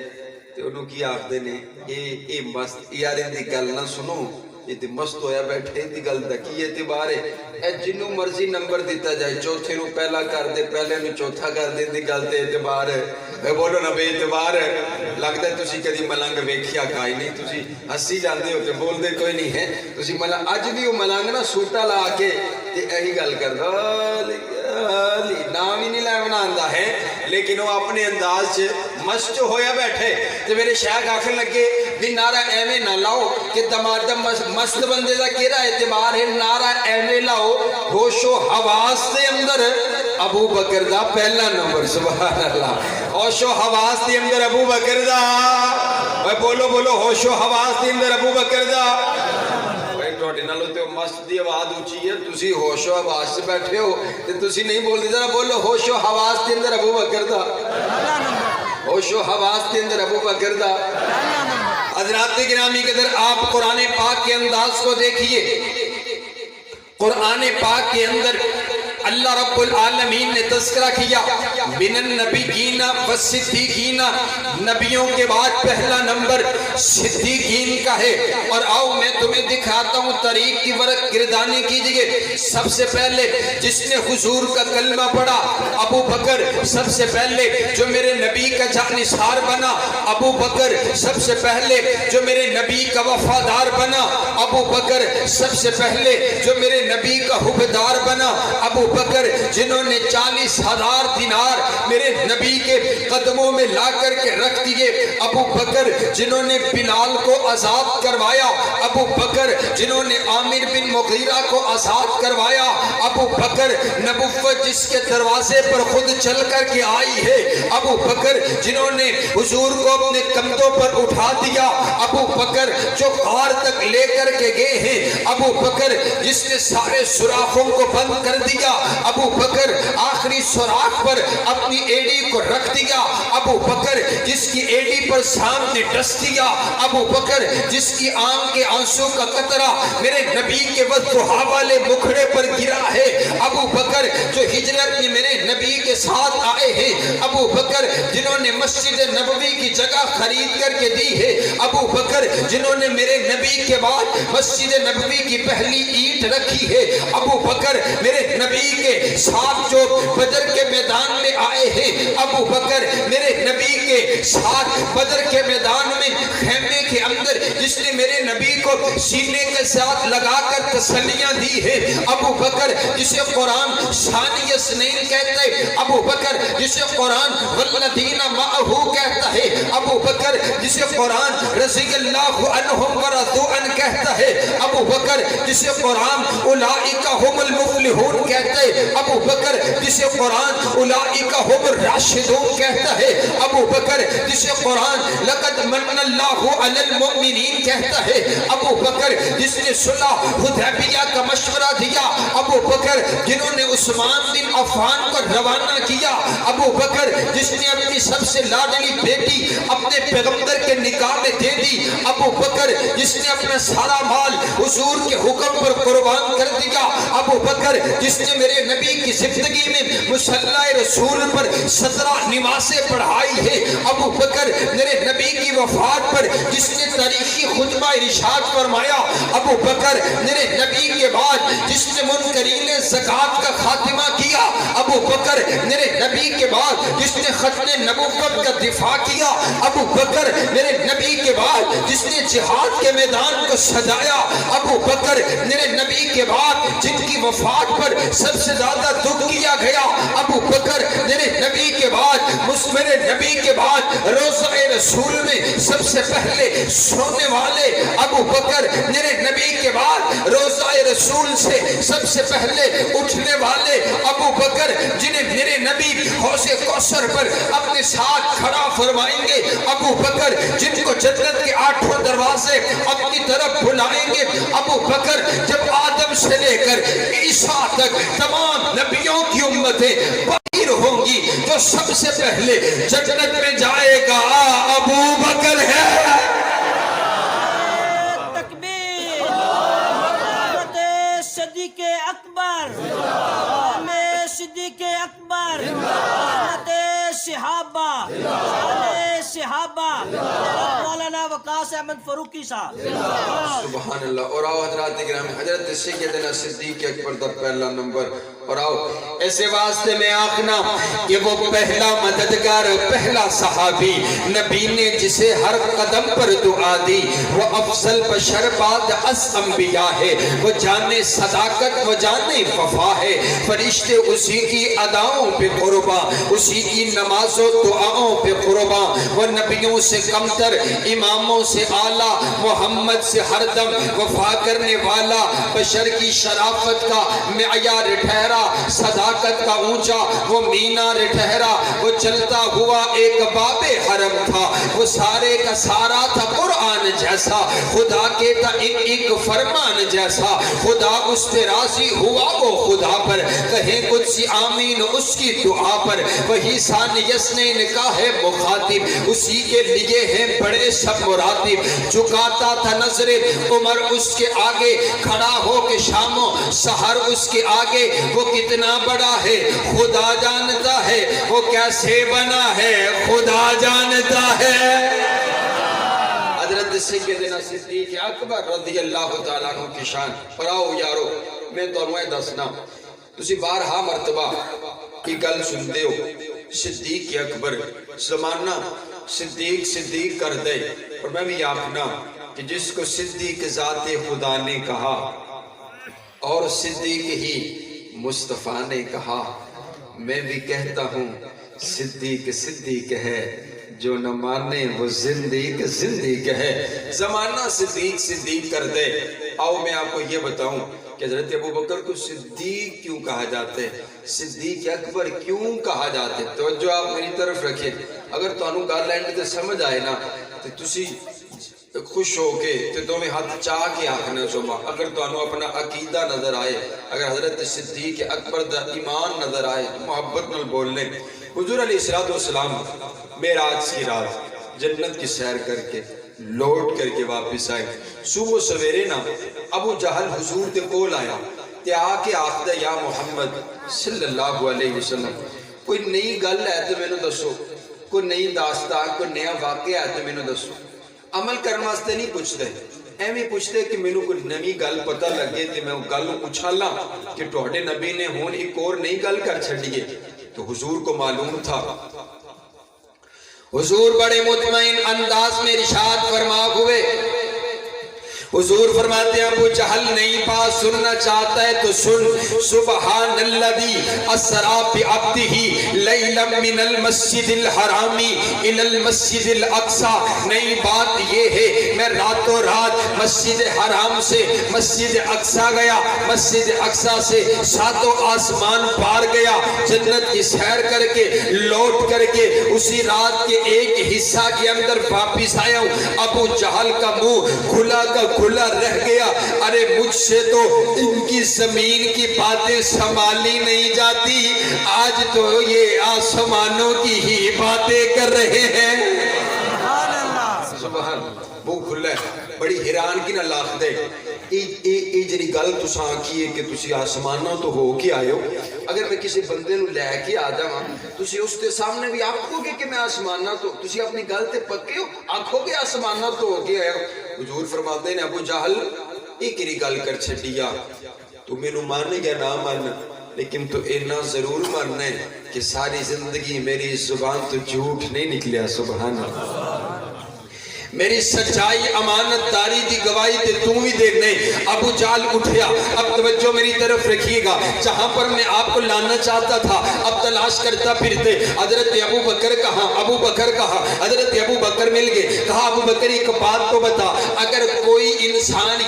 تے انہوں کی آخدے نے اے مست. یار ان دی گل نہ سنو, یہ تے مست ہویا بیٹھے دی گل دا کی اعتبار ہے. اے جنوں مرضی نمبر دیتا جائے, چوتھے نو پہلا کر دے, پہلے نو چوتھا کر دے دی گل تے اعتبار ہے. اے بولو نا بے اعتبار ہے. لگتا ہے تسی کدی ملنگ ویکھیا کھائی نہیں, تسی ہسی جاندے ہو تے بول دے کوئی نہیں ہے. تسی ملنگ اج بھی وہ ملنگ نا سوٹا لا کے تے یہی گل کردا علی نام ہی نہیں لینا آندا ہے, لیکن وہ اپنے انداز سے مست ہویا بیٹھے. تے میرے شیخ آخر لگے بھی نعرہ ایویں نہ لاؤ کہ دمادم مست بندے دا کیڑا اعتبار ہے, نعرہ ایویں لاؤ ہوش و حواس دے اندر ابو بکر دا پہلا نمبر. سبحان اللہ. ہوش و حواس دے اندر ابو بکر دا, بولو بولو ہوش و حواس دے اندر ابو بکر دا. تواڈے نالوں تے مست دی آواز اونچی ہے, تسی ہوش و حواس سے بیٹھے ہو تے تسی نہیں بول دے. ذرا بولو ہوش و حواس دے اندر ابو بکر دا, ہوش و حواس دے اندر ابو بکر دا. حضرات گرامی کے در آپ قرآن پاک کے انداز کو دیکھیے. قرآن پاک کے اندر اللہ رب العالمین نے تذکرہ کیا من النبیین والصدیقین, نبیوں کے بعد پہلا نمبر صدیقین کا ہے. اور آؤ میں تمہیں دکھاتا ہوں طریق کی ورق گردانی کیجئے. سب سے پہلے جس نے حضور کا کلمہ پڑھا ابو بکر, سب سے پہلے جو میرے نبی کا جانثار بنا ابو بکر, سب سے پہلے جو میرے نبی کا وفادار بنا ابو بکر, سب سے پہلے جو میرے نبی کا حبدار بنا ابو بکر, جنہوں نے 40,000 دینار میرے نبی کے قدموں میں لا کر کے رکھ دیے ابو بکر, جنہوں نے بلال کو آزاد کروایا ابو بکر, جنہوں نے عامر بن مغیرہ کو آزاد کروایا ابو بکر, نبوت جس کے دروازے پر خود چل کر کے آئی ہے ابو بکر, جنہوں نے حضور کو اپنے کندھوں پر اٹھا دیا ابو بکر, جو غار تک لے کر کے گئے ہیں ابو بکر, جس نے سارے سوراخوں کو بند کر دیا ابو بکر آخری سوراخ پر اپنی ایڑی کو رکھ دیا، ابو بکر جس کی ایڑی پر سامنے ڈس دیا، ابو بکر جس کی آنکھ کے آنسو کا قطرہ میرے نبی کے وضحا والے مکھڑے پر گرا ہے، ابو بکر جو ہجرت میں میرے نبی کے ساتھ آئے ہیں، ابو بکر جنہوں نے مسجد نبوی کی جگہ خرید کر کے دی ہے، ابو بکر جنہوں نے میرے نبی کے بعد مسجد نبوی کی پہلی اینٹ رکھی ہے، ابو بکر میرے نبی کے ساتھ جو بدر کے میدان میں آئے ہیں، ابو بکر میرے نبی کے ساتھ بدر کے میدان میں خیمے کے اندر جس نے میرے نبی کو سینے کے ساتھ لگا کر تسلیاں دی ہے، ابو بکر جسے قرآن ثانی اثنین کہتا ہے، ابو بکر جسے قرآن والذین معہ کہتا ہے، ابو بکر جسے قرآن رضی اللہ عنہم ورضوا عنہ کہتا ہے، ابو بکر جسے قرآن اولئک هم المفلحون کہتا ہے، ابو بکر جسے قرآن اولئک هم الراشدون کہتا ہے، ابو بکر جسے قرآن لقد من اللہ علی المؤمنین کہتا ہے، ابو بکر جس نے صلح حدیبیہ کا مشورہ دیا، ابو بکر جنہوں نے عثمان بن عفان کو روانہ کیا، ابو بکر جس نے اپنی سب سے لاڈلی بیٹی اپنے پیغمبر کے نکاح میں دے دی، ابو بکر جس نے اپنا سارا مال حضور کے حکم پر قربان کر دیا، ابو بکر جس نے میرے نبی کی زندگی میں مصلی رسول پر 17 نمازیں پڑھائی ہے، ابو بکر میرے نبی کی وفات پر جس نے تاریخی خطبہ ارشاد فرمایا، ابو بکر میرے نبی کے بعد جس نے منکرین زکوٰۃ کا خاتمہ کیا، ابو بکر میرے نبی کے بعد جس نے ختم نبوت کا دفاع کیا، ابو بکر میرے نبی کے بعد جس نے جہاد کے میدان کو سجایا، ابو بکر میرے نبی کے بعد جن کی وفات پر سب سے زیادہ دکھ کیا گیا، ابو بکر میرے نبی کے بعد میرے نبی کے بعد روضہ رسول میں سب سے پہلے سونے والے، ابو بکر میرے نبی کے بعد روضہ رسول سے سب سے پہلے اٹھنے والے، ابو بکر جنہیں میرے نبی حوض کوثر پر اپنے ساتھ کھڑا فرمائیں گے، ابو بکر جن کو جنت کے 8 دروازے اپنی طرف بلائیں گے، ابو بکر جب آدم سے لے کر عیسیٰ تک تمام نبیوں کی امتیں باہر ہوں گی، جو سب سے پہلے جنت میں جائے گا ابو بکر ہے۔ تکبیر، حضرت صدیق اکبر، صدیق اکبر، حضرت صحابہ، صحابہ، مولانا وقاص احمد فاروقی صاحب، سبحان اللہ۔ اور آؤ حضرات گرامی، حضرت سیدنا صدیق اکبر دا پہلا نمبر، اور آؤ ایسے واسطے میں آخنا کہ وہ پہلا مددگار، پہلا صحابی نبی نے جسے ہر قدم پر دعا دی، وہ افضل بشر بعد از انبیاء ہے، وہ جانے صداقت وہ جانے وفا ہے، فرشتے اسی کی اداؤں پہ قرباں، اسی کی نماز و دعاؤں پہ قرباں، وہ نبیوں سے کمتر، اماموں سے اعلیٰ، محمد سے ہر دم وفا کرنے والا، بشر کی شرافت کا معیار ٹھہرا، صداقت کا اونچا وہ مینار ٹھہرا، وہ چلتا ہوا ایک باب حرم تھا، وہ سارے کا سارا تھا قرآن جیسا، خدا کے تھا ایک فرمان جیسا، خدا اس پہ راضی ہوا وہ خدا پر، کہیں قدسی آمین اس کی دعا پر، وہی ثانی اثنین کا ہے مخاطب، اسی کے لیے ہیں بڑے سب مراتب، جھکاتا تھا نظر عمر اس کے آگے، کھڑا ہو کے شام و سحر اس کے آگے، وہ کتنا بڑا ہے خدا جانتا ہے، وہ کیسے بنا ہے خدا جانتا ہے۔ حضرت سیدنا صدیق اکبر رضی اللہ تعالیٰ عنہ کی شان۔ پر آؤ یارو، میں تو انہیں دسنا تسی بارہا مرتبہ کی گل سنتے ہو، صدیق اکبر زمانہ صدیق صدیق کر دے، اور میں بھی آخنا کہ جس کو صدیق ذات خدا نے کہا اور صدیق ہی مصطفیٰ نے کہا، میں بھی کہتا ہوں صدیق صدیق ہے، جو نہ مانے وہ زندیق زندیق ہے۔ زمانہ صدیق صدیق کر دے۔ آؤ میں آپ کو یہ بتاؤں کہ حضرت ابو بکر کو صدیق کیوں کہا جاتے، صدیق اکبر کیوں کہا جاتے؟ توجہ آپ میری طرف رکھیں، اگر تو انہوں گال لینڈ تے سمجھ آئے نا تو تسی خوش ہو کے تے دونوں ہاتھ چاہ کے آخنا صبح اگر تانوں اپنا عقیدہ نظر آئے اگر حضرت صدیق اکبر دا ایمان نظر آئے تو محبت نال بول لیں حضور علیہ السلام معراج کی رات جنت کی سیر کر کے لوٹ کر کے واپس آئے صبح سویرے نا ابو جہل حضور دے کول آیا تے آ کے آخدا یا محمد صلی اللہ علیہ وسلم کوئی نئی گل ہے تے مینوں دسو کوئی نئی داستان کوئی نیا واقعہ ہے تے مینوں دسو عمل کرنے واسطے نہیں پوچھتے ایویں پوچھتے کہ مینوں کوئی نئی گل پتہ لگے تے میں گل اچھالاں کہ تواڈے نبی نے ہن ایک اور نئی گل کر چھڈی ہے تو حضور کو معلوم تھا حضور بڑے مطمئن انداز میں ارشاد فرما ہوئے حضور فرماتے ہیں ابو جہل نہیں بات سننا چاہتا ہے تو سن سبحان الذی اسرا بعبدہ لیلا من المسجد الحرام الی المسجد الاقصی نئی بات یہ ہے میں راتوں رات مسجد حرام سے مسجد اقصی گیا مسجد اقصی سے ساتوں آسمان پار گیا جنت کی سیر کر کے لوٹ کر کے اسی رات کے ایک حصہ کے اندر واپس آیا ہوں ابو جہل کا منہ کھلا کا کھلا رہ گیا ارے مجھ سے تو ان کی زمین کی باتیں سنبھالی نہیں جاتی آج تو یہ آسمانوں کی ہی باتیں کر رہے ہیں سبحان اللہ سبحان وہ کھلا ہے بڑی حیران کی نہ لاکھ دے ای جڑی گل تساں آکھی ہے کہ تسی آسمانوں تو ہو کے آئے ہو اگر میں کسی بندے نو لے کے آ جاواں تسی اس کے سامنے بھی آکھو گے کہ میں آسمانوں تو تسی اپنی گل تے پکے ہو آکھو گے آسمانوں تو ہو کے آئے ہو حضور فرماتے ہیں ابو جہل ایک ہی گل کر چھڈیا تو مینوں مانے یا نہ مان لیکن تو اتنا ضرور ماننا ہے کہ ساری زندگی میری زبان تو جھوٹ نہیں نکلیا سبحان اللہ میری سچائی امانت داری کی گواہی تے تم بھی دیکھنے ابو جہل اٹھیا اب توجہ میری طرف رکھیے گا جہاں پر میں آپ کو لانا چاہتا تھا اب تلاش کرتا پھرتے حضرت ابو بکر کہاں ابو بکر کہاں حضرت ابو بکر مل گئے کہا ابو بکر ایک بات تو بتا اگر کوئی انسان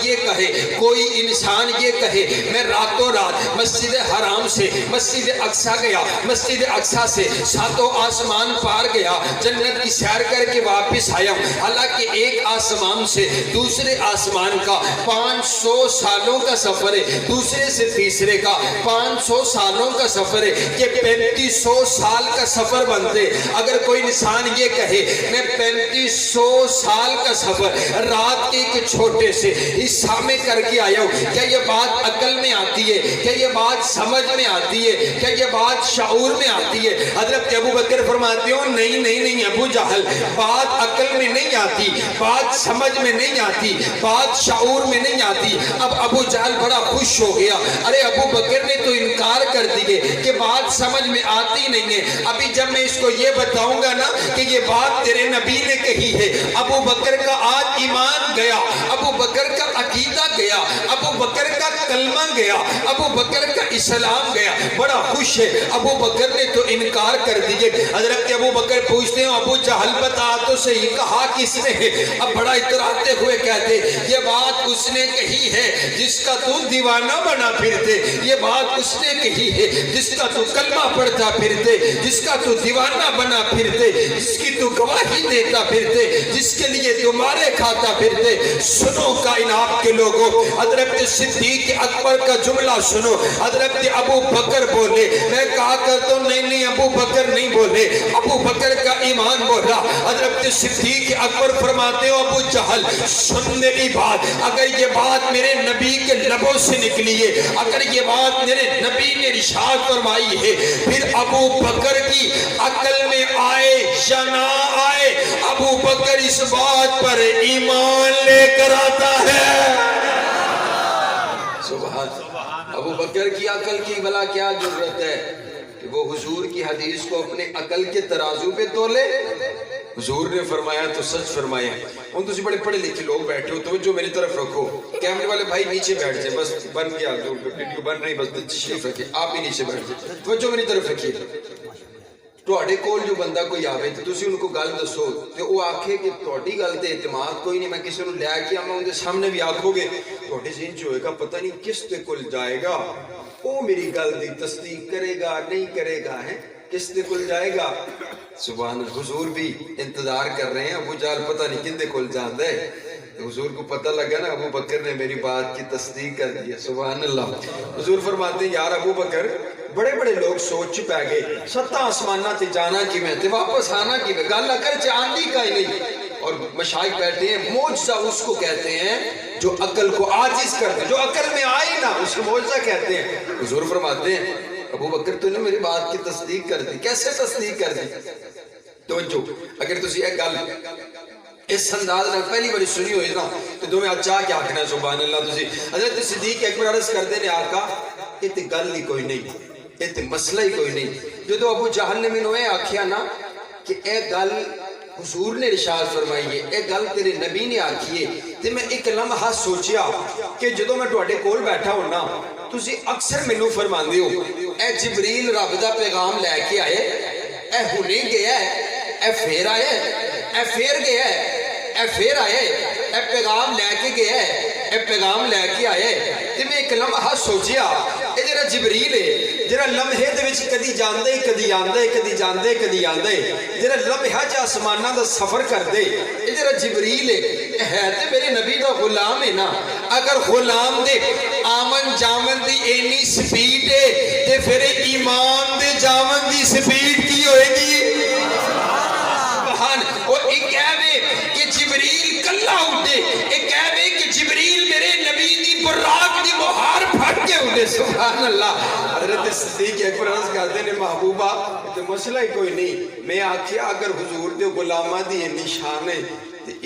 یہ کہے میں راتوں رات مسجد حرام سے مسجد اقصی گیا مسجد اقصی سے ساتوں آسمان پار گیا جنت کی سیر کر کے واپس آیا ہوں حالانکہ کہ ایک آسمان سے دوسرے آسمان کا 500 سالوں کا سفر ہے دوسرے سے تیسرے کا 500 سالوں کا سفر ہے کہ 3500 سال کا سفر بنتے اگر کوئی انسان یہ کہے میں 3500 سال کا سفر رات کے ایک چھوٹے سے حصہ میں کر کے آیا ہوں کیا یہ بات عقل میں آتی ہے کیا یہ بات سمجھ میں آتی ہے کیا یہ بات شعور میں آتی ہے حضرت ابو بکر فرماتے ہو نہیں ابو جہل بات عقل میں نہیں آتی بات سمجھ میں نہیں آتی بات شعور میں نہیں آتی اب ابو جہل بڑا خوش ہو گیا ارے ابو بکر نے تو انکار کر دیے کہ بات سمجھ میں آتی نہیں ہے ابھی جب میں اس کو یہ بتاؤں گا نا کہ یہ بات تیرے نبی نے کہی ہے ابو بکر کا آج ایمان گیا ابو بکر کا عقیدہ گیا ابو بکر کا کلمہ گیا ابو بکر کا اسلام گیا بڑا خوش ہے ابو بکر نے تو انکار کر دیے حضرت ابو بکر پوچھتے ہیں ابو جہل بتا تو صحیح کہا کس نے اب بڑا اتراتے ہوئے کہتے یہ بات اس نے کہی ہے جس کا تو دیوانہ بنا پھرتے یہ بات اس نے کہی ہے جس کا تو کلمہ پڑھتا پھرتے جس کا تو دیوانہ بنا پھرتے جس کی تو گواہی دیتا پھرتے جس کے لیے تو مارے کھاتا پھرتے سنو کائنات کے لوگوں حضرت صدیق اکبر کا جملہ سنو حضرت ابو بکر بولے میں کہا کرتا ہوں نہیں ابو بکر نہیں بولے ابو بکر کا ایمان بولا حضرت صدیق اکبر فرماتے ہو ابو جہل سن میری بات اگر یہ بات میرے نبی کے لبوں سے نکلی ہے اگر یہ بات میرے نبی نے ارشاد فرمائی ہے پھر ابو بکر کی عقل میں آئے یا نہ آئے ابو بکر اس بات پر ایمان لے کر آتا ہے سبحان ابو بکر کی عقل کی بھلا کیا ضرورت ہے کہ وہ حضور کی حدیث کو اپنے عقل کے ترازو پہ تولے حضور نے فرمایا تو سچ فرمایا ان تو بڑے پڑھے لکھے لوگ بیٹھے ہو توجہ میری طرف رکھو کیمرے والے بھائی نیچے بیٹھ جائیں بس بن گیا جو ویڈیو بن رہی بس تشریف رکھیں آپ بھی نیچے بیٹھ جائیں توجہ میری طرف رکھیے تواڈے کول جو بندہ کوئی آوے تے تسی ان کو گل دسو تے او آکھے کہ تواڈی گل تے اعتماد کوئی نہیں میں کسی نوں لے کے آواں ان دے سامنے بھی آکھو گے تواڈے ذہن چ ہوئے گا پتہ نہیں کس تے کول جائے گا او میری گل دی تصدیق کرے گا نہیں کرے گا ہے کس تے کول جائے گا سبحان اللہ حضور بھی انتظار کر رہے ہیں ابو جہل پتہ نہیں کن دے کول جاندا ہے حضور کو پتہ لگا نا ابو بکر نے میری بات کی تصدیق کر دی. سبحان اللہ. حضور فرماتے ہیں یار ابو بکر بڑے بڑے لوگ سوچ پہ گئے 7 آسمانہ تے جانا کی میں تے واپس آنا کی میں گل اگر چاندی کا ہی نہیں. اور مشائخ بیٹھتے ہیں معجزہ اس کو کہتے ہیں جو عقل کو عاجز کر دے, جو عقل میں آئے نا اس کو معجزہ کہتے ہیں. حضور فرماتے ہیں ابو بکر تو نے میری بات کی تصدیق کر دی. کیسے تصدیق کر دی؟ توجہ, اگر تسی ایک گل اس انداز میں پہلی بڑی سنی ہوئی نا تو تمہیں اچھا کیا آکھنا ہے سبحان اللہ. تسی حضرت صدیق ایک بار عرض کر دے نے آقا یہ تے گل ہی کوئی نہیں, یہ تے مسئلہ ہی کوئی نہیں. جو ابو جہل نے مینوں اے آکھیا نا کہ اے گل حضور نے ارشاد فرمائی ہے, اے گل تیرے نبی نے آکھی ہے, تے میں ایک لمحہ سوچیا کہ جدوں میں تواڈے کول بیٹھا ہونا تسی اکثر مینوں فرماندے ہو اے جبریل رب دا پیغام لے کے آئے, اے ہنے گیا ہے, اے پھر آئے, اے پھر گیا ہے, اے پھر آئے, اے پیغام لے کے گیا ہے, اے پیغام لے کے آئے. تے میں ایک لمحہ سوچیا اے جڑا جبریل ہے جڑا لمحے دے وچ کدی جاندا ہے کدی آندا ہے کدی جاندا ہے کدی آندا ہے, جڑا لمحہ چ آسماناں دا سفر کر دے, اے جڑا جبریل ہے تے میرے نبی دا غلام ہے نا. اگر غلام دے آمن جاون دی اینی سپیڈ ہے تے پھر ایمان دے جاون دی سپیڈ کی ہوئے گی؟ وہ ایک کہوے کہ جبریل کلہ اٹھے, ایک کہوے کہ جبریل میرے نبی دی براق دی مہار پھٹ کے اٹھے. سبحان اللہ. حضرت صدیق اکبر عرض کرتے نے محبوبہ تو مسئلہ ہی کوئی نہیں. میں آکھیا اگر حضور دے غلامہ دی نشان ہے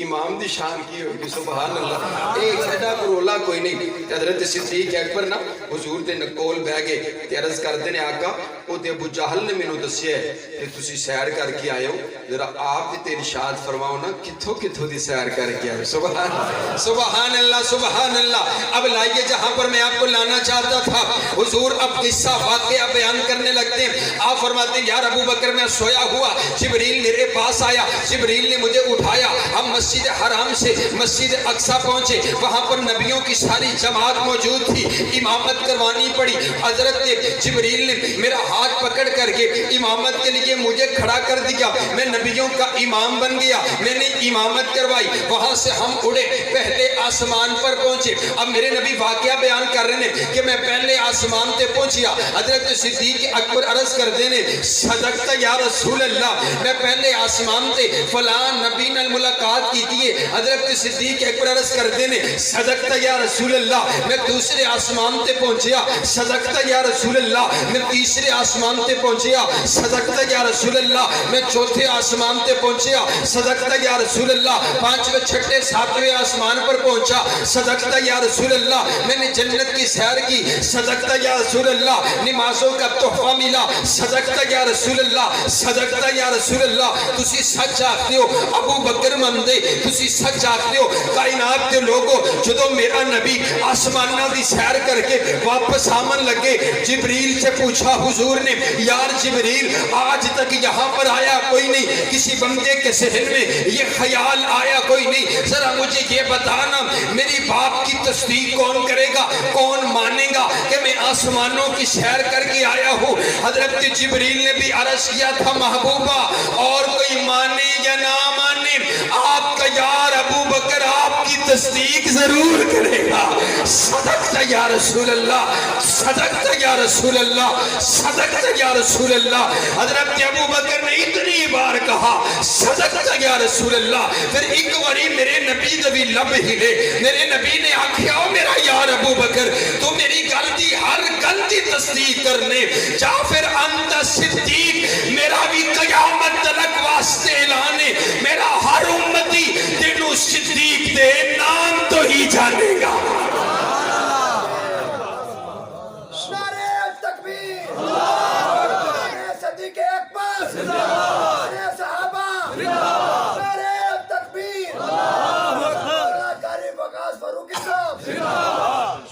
امام دی شان کی ہوگی. سبحان اللہ. ایک سیڈا کرولا کوئی نہیں. حضرت صدیق اکبر نا حضور دے نکول بہ گئے تے عرض کردے نے آقا او تے ابو جہل نے مینوں دسیا ہے کہ تسی سیر کر کے آئے ہو, ذرا آپ بھی تے ارشاد فرماؤ نا کتھوں کتھوں دی سیر کر کے آئے. سبحان اللہ سبحان اللہ. اب لائیے جہاں پر میں آپ کو لانا چاہتا تھا, حضور اب قصہ واقعہ بیان کرنے لگتے ہیں. آپ فرماتے ہیں یار ابو بکر میں سویا ہوا, جبریل میرے پاس آیا, جبریل نے مجھے اٹھایا, ہم مسجد حرام سے مسجد اقصی پہنچے, وہاں پر نبیوں کی ساری جماعت موجود تھی, امامت کروانی پڑی. حضرت جبریل نے میرا ہاتھ پکڑ کر کے امامت کے لیے مجھے کھڑا کر دیا, میں نبیوں کا امام بن گیا, میں نے امامت کروائی. وہاں سے ہم اڑے پہلے آسمان پر پہنچے. اب میرے نبی واقعہ بیان کر رہے ہیں کہ میں پہلے آسمان تے پہنچیا. حضرت صدیق اکبر عرض کر دینے صدقت یا رسول اللہ, میں پہلے آسمان تے فلاں نبی نال ملاقات کی دیئے. حضرت صدیق اکبر عرض کر دینے صدقت یا رسول اللہ, میں دوسرے آسمان تے پہنچیا. صدقت یا رسول اللہ, میں تیسرے آسمان تے پہنچیا. صدقت یا رسول اللہ, میں چوتھے آسمان تے پہنچیا. صدقت یا رسول اللہ, 5ویں 6ٹھے 7ویں آسمان پر پہنچا. صدقت یا رسول اللہ, میں نے جنت کی سیر کی. صدقت یا رسول اللہ, نمازوں کا تحفہ ملا. صدقت یا رسول اللہ, صدقت یا رسول اللہ. تسی سچ آتے ہو ابو بکر مندے, تسی سچ آتے ہو کائنات کے لوگوں. جدو میرا نبی آسمانہ دی سیر کر کے واپس آمن لگے, جبریل سے پوچھا حضور نے یار جبریل آج تک یہاں پر آیا کوئی نہیں, کسی بندے کے ذہن میں یہ خیال آیا کوئی نہیں, ذرا مجھے یہ بتانا میری باپ کی تصدیق کون کرے گا, کون مانے گا کہ میں آسمانوں کی سیر کر کے آیا ہوں. حضرت جبریل نے بھی عرض کیا تھا محبوبہ اور کوئی مانے یا نہ مانے آپ کا یار ابو بکر آپ کی تصدیق ضرور کرے گا. صدقت یا رسول اللہ, صدقت یا رسول اللہ, صدقت یا رسول اللہ. حضرت ابو بکر نے اتنی بار کہا صدقت یا رسول اللہ, پھر ایک باری میرے نبی دبی لب ہلے, میرے نبی نے آکھیا میرا یار ابو بکر تو میری غلطی ہر غلطی تصدیق کرنے جا, پھر انت صدیق میرا بھی قیامت تلک واسطے اعلانے, میرا ہر امتی تینوں صدیق دے نام تو ہی جانے گا.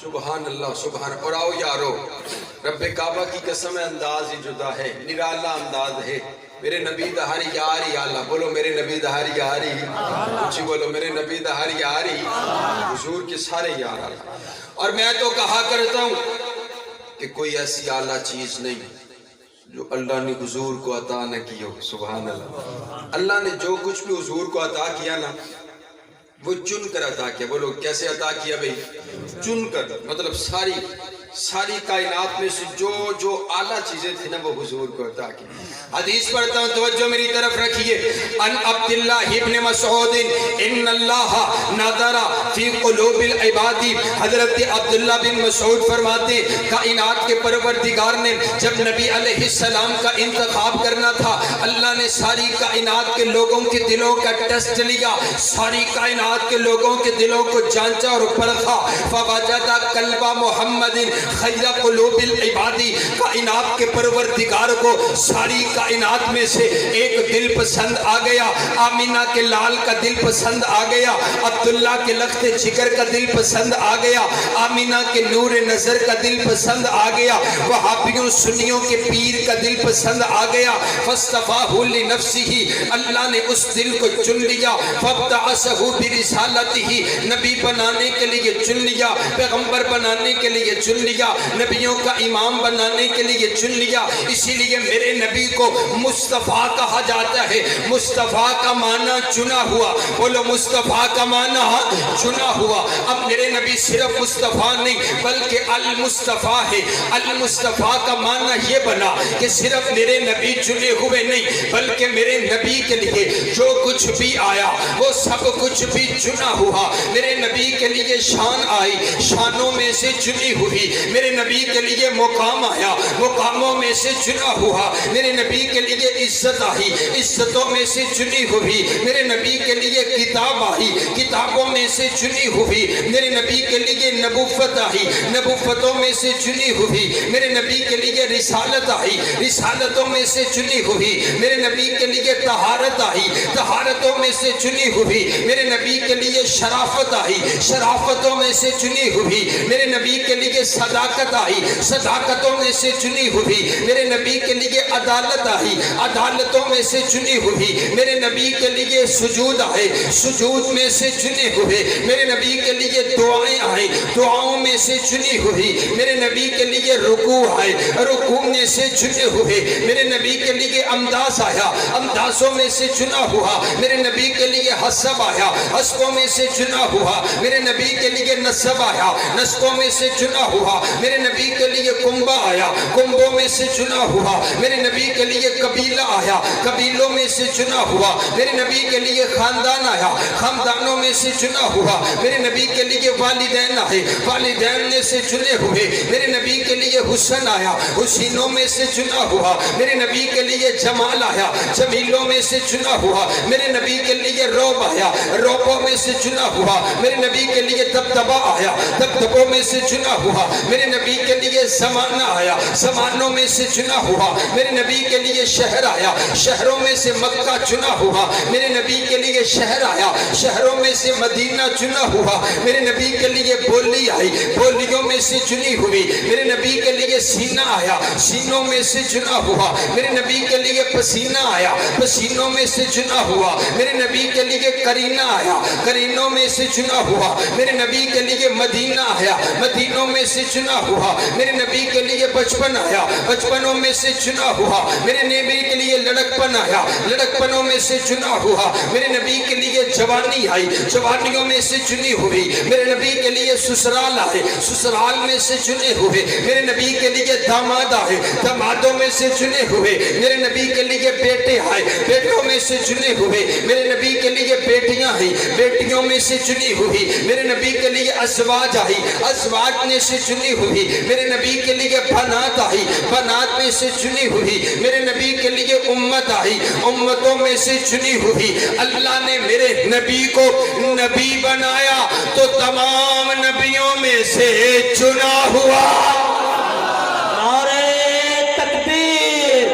سبحان اللہ سبحان. اور آؤ یارو, رب کعبہ کی قسم انداز ہی جدا ہے, نرالا انداز ہے. میرے نبی دا ہر یاری اللہ, بولو میرے نبی دا ہر یاری, کچھ بولو میرے نبی دا ہر یاری, حضور کے سارے یار اللہ. اور میں تو کہا کرتا ہوں کہ کوئی ایسی اعلیٰ چیز نہیں جو اللہ نے حضور کو عطا نہ کی ہو. سبحان اللہ. اللہ نے جو کچھ بھی حضور کو عطا کیا نا وہ چن کر عطا کیا. بولو کیسے عطا کیا بھئی؟ چن کر. مطلب ساری کائنات میں سے جو اعلیٰ چیزیں تھیں نا وہ حضور کو عطا کی. حدیث پڑھتا ہوں توجہ میری طرف رکھیے. ان عبداللہ ابن مسعود ان اللہ نظر فی قلوب العباد. حضرت عبداللہ بن مسعود فرماتے کائنات کے پروردگار نے جب نبی علیہ السلام کا انتخاب کرنا تھا اللہ نے ساری کائنات کے لوگوں کے دلوں کا ٹیسٹ لیا, ساری کائنات کے لوگوں کے دلوں کو جانچا اور پرکھا. فوجد قلب محمد خیر قلوب العباد. کائنات کے پروردگار کو ساری کائنات میں سے ایک دل پسند آ گیا. آمینہ کے لال کا دل پسند آ گیا, عبداللہ کے لخت جگر کا دل پسند آ گیا, آمینہ کے نور نظر کا دل پسند آ گیا, وہابیوں سنیوں کے پیر کا دل پسند آ گیا. فاصطفاہ لنفسہ, اللہ نے اس دل کو چن لیا. فابتعثہ برسالتہ, نبی بنانے کے لیے چن لیا, پیغمبر بنانے کے لیے چن لیا, نبیوں کا امام بنانے کے لیے چن لیا. اسی لیے میرے نبی کو مصطفیٰ کہا جاتا ہے. مصطفیٰ کا معنی چنا ہوا. بولو مصطفیٰ کا معنی چنا ہوا. اب میرے نبی صرف مصطفیٰ نہیں بلکہ المصطفیٰ ہے. المصطفیٰ کا معنی یہ بنا کہ صرف میرے نبی چنے ہوئے نہیں بلکہ میرے نبی کے لیے جو کچھ بھی آیا وہ سب کچھ بھی چنا ہوا. میرے نبی کے لیے شان آئی, شانوں میں سے چنی ہوئی. میرے نبی کے لیے مقام آیا, مقاموں میں سے چنا ہوا. میرے نبی کے لیے عزت آئی, عزتوں میں سے چنی ہوئی. میرے نبی کے لیے کتاب آئی, کتابوں میں سے چنی ہوئی. میرے نبی کے لیے نبوت آئی, نبوتوں میں سے چنی ہوئی. میرے نبی کے لیے رسالت آئی, رسالتوں میں سے چنی ہوئی. میرے نبی کے لیے طہارت آئی, طہارتوں میں سے چنی ہوئی. میرے نبی کے لیے شرافت آئی, شرافتوں میں سے چنی ہوئی. میرے نبی کے لیے صداقت آئی, صداقتوں میں سے چنی ہوئی. میرے نبی کے لیے عدالت آئی, عدالتوں میں سے چنی ہوئی. میرے نبی کے لیے سجود آئے, سجود میں سے چنے ہوئے. میرے نبی کے لیے دعائیں آئیں, دعاؤں میں سے چنی ہوئی. میرے نبی کے لیے رکوع آئے, رکوع میں سے چنے ہوئے. میرے نبی کے لیے انداز آیا, اندازوں میں سے چنا ہوا. میرے نبی کے لیے حسب آیا, حسبوں میں سے چنا ہوا. میرے نبی کے لیے نسب آیا, نسبوں میں سے چنا ہوا. میرے نبی کے لیے کنبہ آیا, کنبوں میں سے چنا ہوا. میرے نبی کے لیے قبیلہ آیا, قبیلوں میں سے چنا ہوا. میرے نبی کے لیے خاندان آیا, خاندانوں میں سے چنا ہوا. میرے نبی کے لیے والدین آئے, والدین میں سے چنے ہوئے. میرے نبی کے لیے حسن آیا, حسینوں میں سے چنا ہوا. میرے نبی کے لیے جمال آیا, جمیلوں میں سے چنا ہوا. میرے نبی کے لیے روب آیا, روبوں میں سے چنا ہوا. میرے نبی کے لیے دبدبا آیا, دبدبوں میں سے چنا ہوا. میرے نبی کے لیے زمانہ آیا, زمانوں میں سے چنا ہوا. میرے نبی کے لیے شہر آیا, شہروں میں سے مکہ چنا ہوا. میرے نبی کے لیے شہر آیا, شہروں میں سے مدینہ چنا ہوا. میرے نبی کے لیے بولی آئی, بولیوں میں سے چنی ہوئی. میرے نبی کے لیے سینہ آیا, سینوں میں سے چنا ہوا. میرے نبی کے لیے پسینہ آیا, پسینوں میں سے چنا ہوا. میرے نبی کے لیے کرینہ آیا, کرینوں میں سے چنا ہوا. میرے نبی کے لیے مدینہ آیا, مدینوں میں سے چنا ہوا. میرے نبی کے لیے بچپن آیا, بچپنوں میں سے چنا ہوا. میرے نبی کے لیے لڑکپن آیا, لڑکپنوں میں سے چنا ہوا. میرے نبی کے لیے جوانی آئی, جوانیوں میں سے چنی ہوئی. میرے نبی کے لیے سسرال آئے, سسرال میں سے چنے ہوئے. میرے نبی کے لیے داماد آئے, دامادوں میں سے چنے ہوئے. میرے نبی کے لیے بیٹے آئے, بیٹوں میں سے چنے ہوئے. میرے نبی کے لیے بیٹیاں آئی, بیٹیوں میں سے چنی ہوئی. میرے نبی کے لیے ازواج آئی, ازواج میں سے چنی ہوئی. میرے نبی کے لیے بنات آئی, بنات میں سے چنی ہوئی. میرے نبی کے لیے امت آئی, امتوں میں سے چنی ہوئی. اللہ نے میرے نبی کو نبی بنایا تو تمام نبیوں میں سے چنا ہوا. نعرہ تکبیر,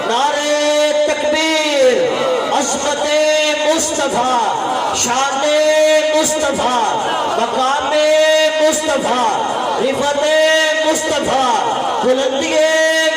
نعرہ تکبیر. عظمت مصطفیٰ, شان مصطفیٰ, مقام مصطفیٰ, رفعت مصطفیٰ, بلندی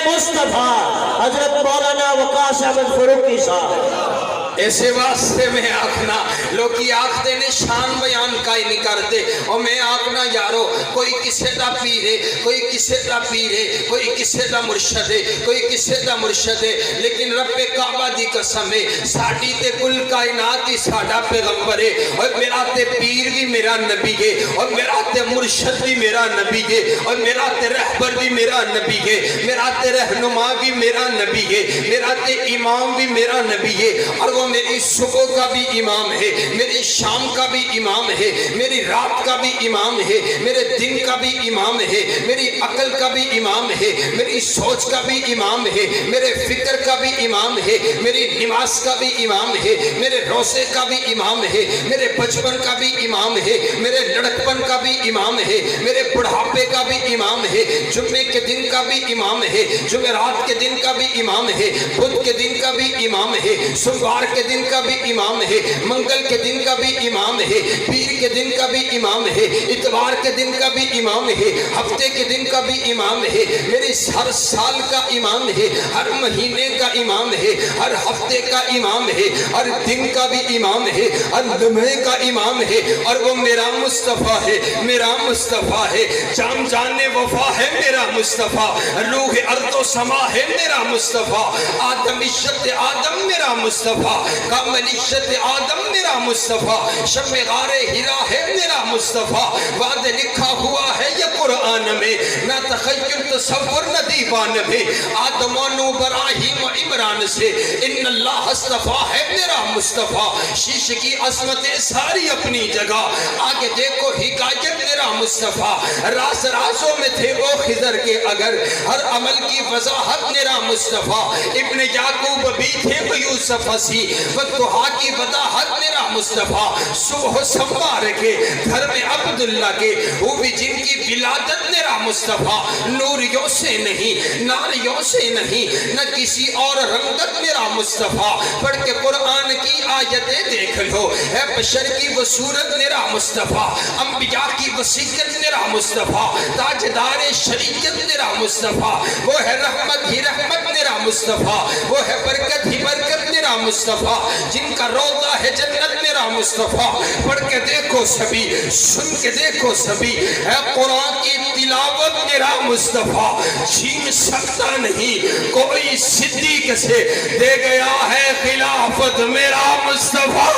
مصطفیٰ. حضرت مولانا وقاص احمد فاروقی صاحب. ایسے واسطے میں آکھنا لوکی آکھتے نے شان بیان کائی نہیں کرتے اور میں آکھنا یارو کوئی کسے دا پیرے کوئی کسے دا پیرے کوئی کسے دا مرشد ہے کوئی کسے دا مرشد ہے لیکن رب کعبہ دی قسم ہے ساڑی تے کل کائنات ہی ساڑا پیغمبر ہے اور میرا تے پیر بھی میرا نبی ہے اور میرا تے مرشد بھی میرا نبی ہے اور میرا تے رہبر بھی میرا نبی ہے میرا تے رہنما بھی میرا نبی ہے میرا تے امام بھی میرا نبی ہے اور وہ میری صبح کا بھی امام ہے میری شام کا بھی امام ہے میری رات کا بھی امام ہے میرے دن کا بھی امام ہے میری عقل کا بھی امام ہے میری سوچ کا بھی امام ہے میرے فکر کا بھی امام ہے میری نماز کا بھی امام ہے میرے روزے کا بھی امام ہے میرے بچپن کا بھی امام ہے میرے لڑکپن کا بھی امام ہے میرے بڑھاپے کا بھی امام ہے جمعے کے دن کا بھی امام ہے جمعرات کے دن کا بھی امام ہے بدھ کے دن کا بھی امام ہے سوموار کے دن کا بھی امام ہے منگل کے دن کا بھی امام ہے پیر کے دن کا بھی امام ہے اتوار کے دن کا بھی امام ہے ہفتے کے دن کا بھی امام ہے میری ہر سال کا امام ہے ہر مہینے کا امام ہے ہر ہفتے کا امام ہے ہر دن کا بھی امام ہے ہر لمحے کا امام ہے اور وہ میرا مصطفیٰ ہے میرا مصطفیٰ ہے جام جان وفا ہے میرا مصطفیٰ روح ارض و سما ہے میرا مصطفیٰ آدم عشت آدم میرا مصطفیٰ کامل عشت آدم میرا مصطفیٰ شب غار ہرا ہے میرا مصطفیٰ وعد لکھا ہوا ہے یہ قرآن میں نہ تخیل تصور نہ دیوان میں آدم و نوح ابراہیم و عمران سے ان اللہ اصطفیٰ ہے میرا مصطفیٰ شیش کی عظمتیں ساری اپنی جگہ آگے دیکھو حکایت میرا مصطفیٰ راز رازوں میں تھے وہ خضر کے اگر ہر عمل کی وضاحت میرا مصطفیٰ ابن یعقوب بھی تھے وہ یوسف ہسی وقتہا کی وضاحت میرا مصطفیٰ صبح سمار کے گھر میں عبداللہ کے وہ بھی جن کی ولادت میرا مصطفیٰ نوریوں سے نہیں ناریوں سے نہیں نہ کسی اور رنگت میرا مصطفیٰ پڑھ کے قرآن کی آیتیں دیکھ لو ہے بشر کی وہ صورت میرا مصطفیٰ انبیاء کی وصیت میرا مصطفیٰ تاجدار شریعت میرا مصطفیٰ وہ ہے رحمت ہی رحمت میرا مصطفیٰ وہ ہے برکت ہی برکت میرا مصطفیٰ جن کا روضہ ہے جنت میرا مصطفیٰ پڑھ کے دیکھو سبھی سن کے دیکھو سبھی ہے قرآن کی تلاوت میرا مصطفیٰ چھین سکتا نہیں کوئی صدیق سے دے گیا ہے خلافت میرا مصطفیٰ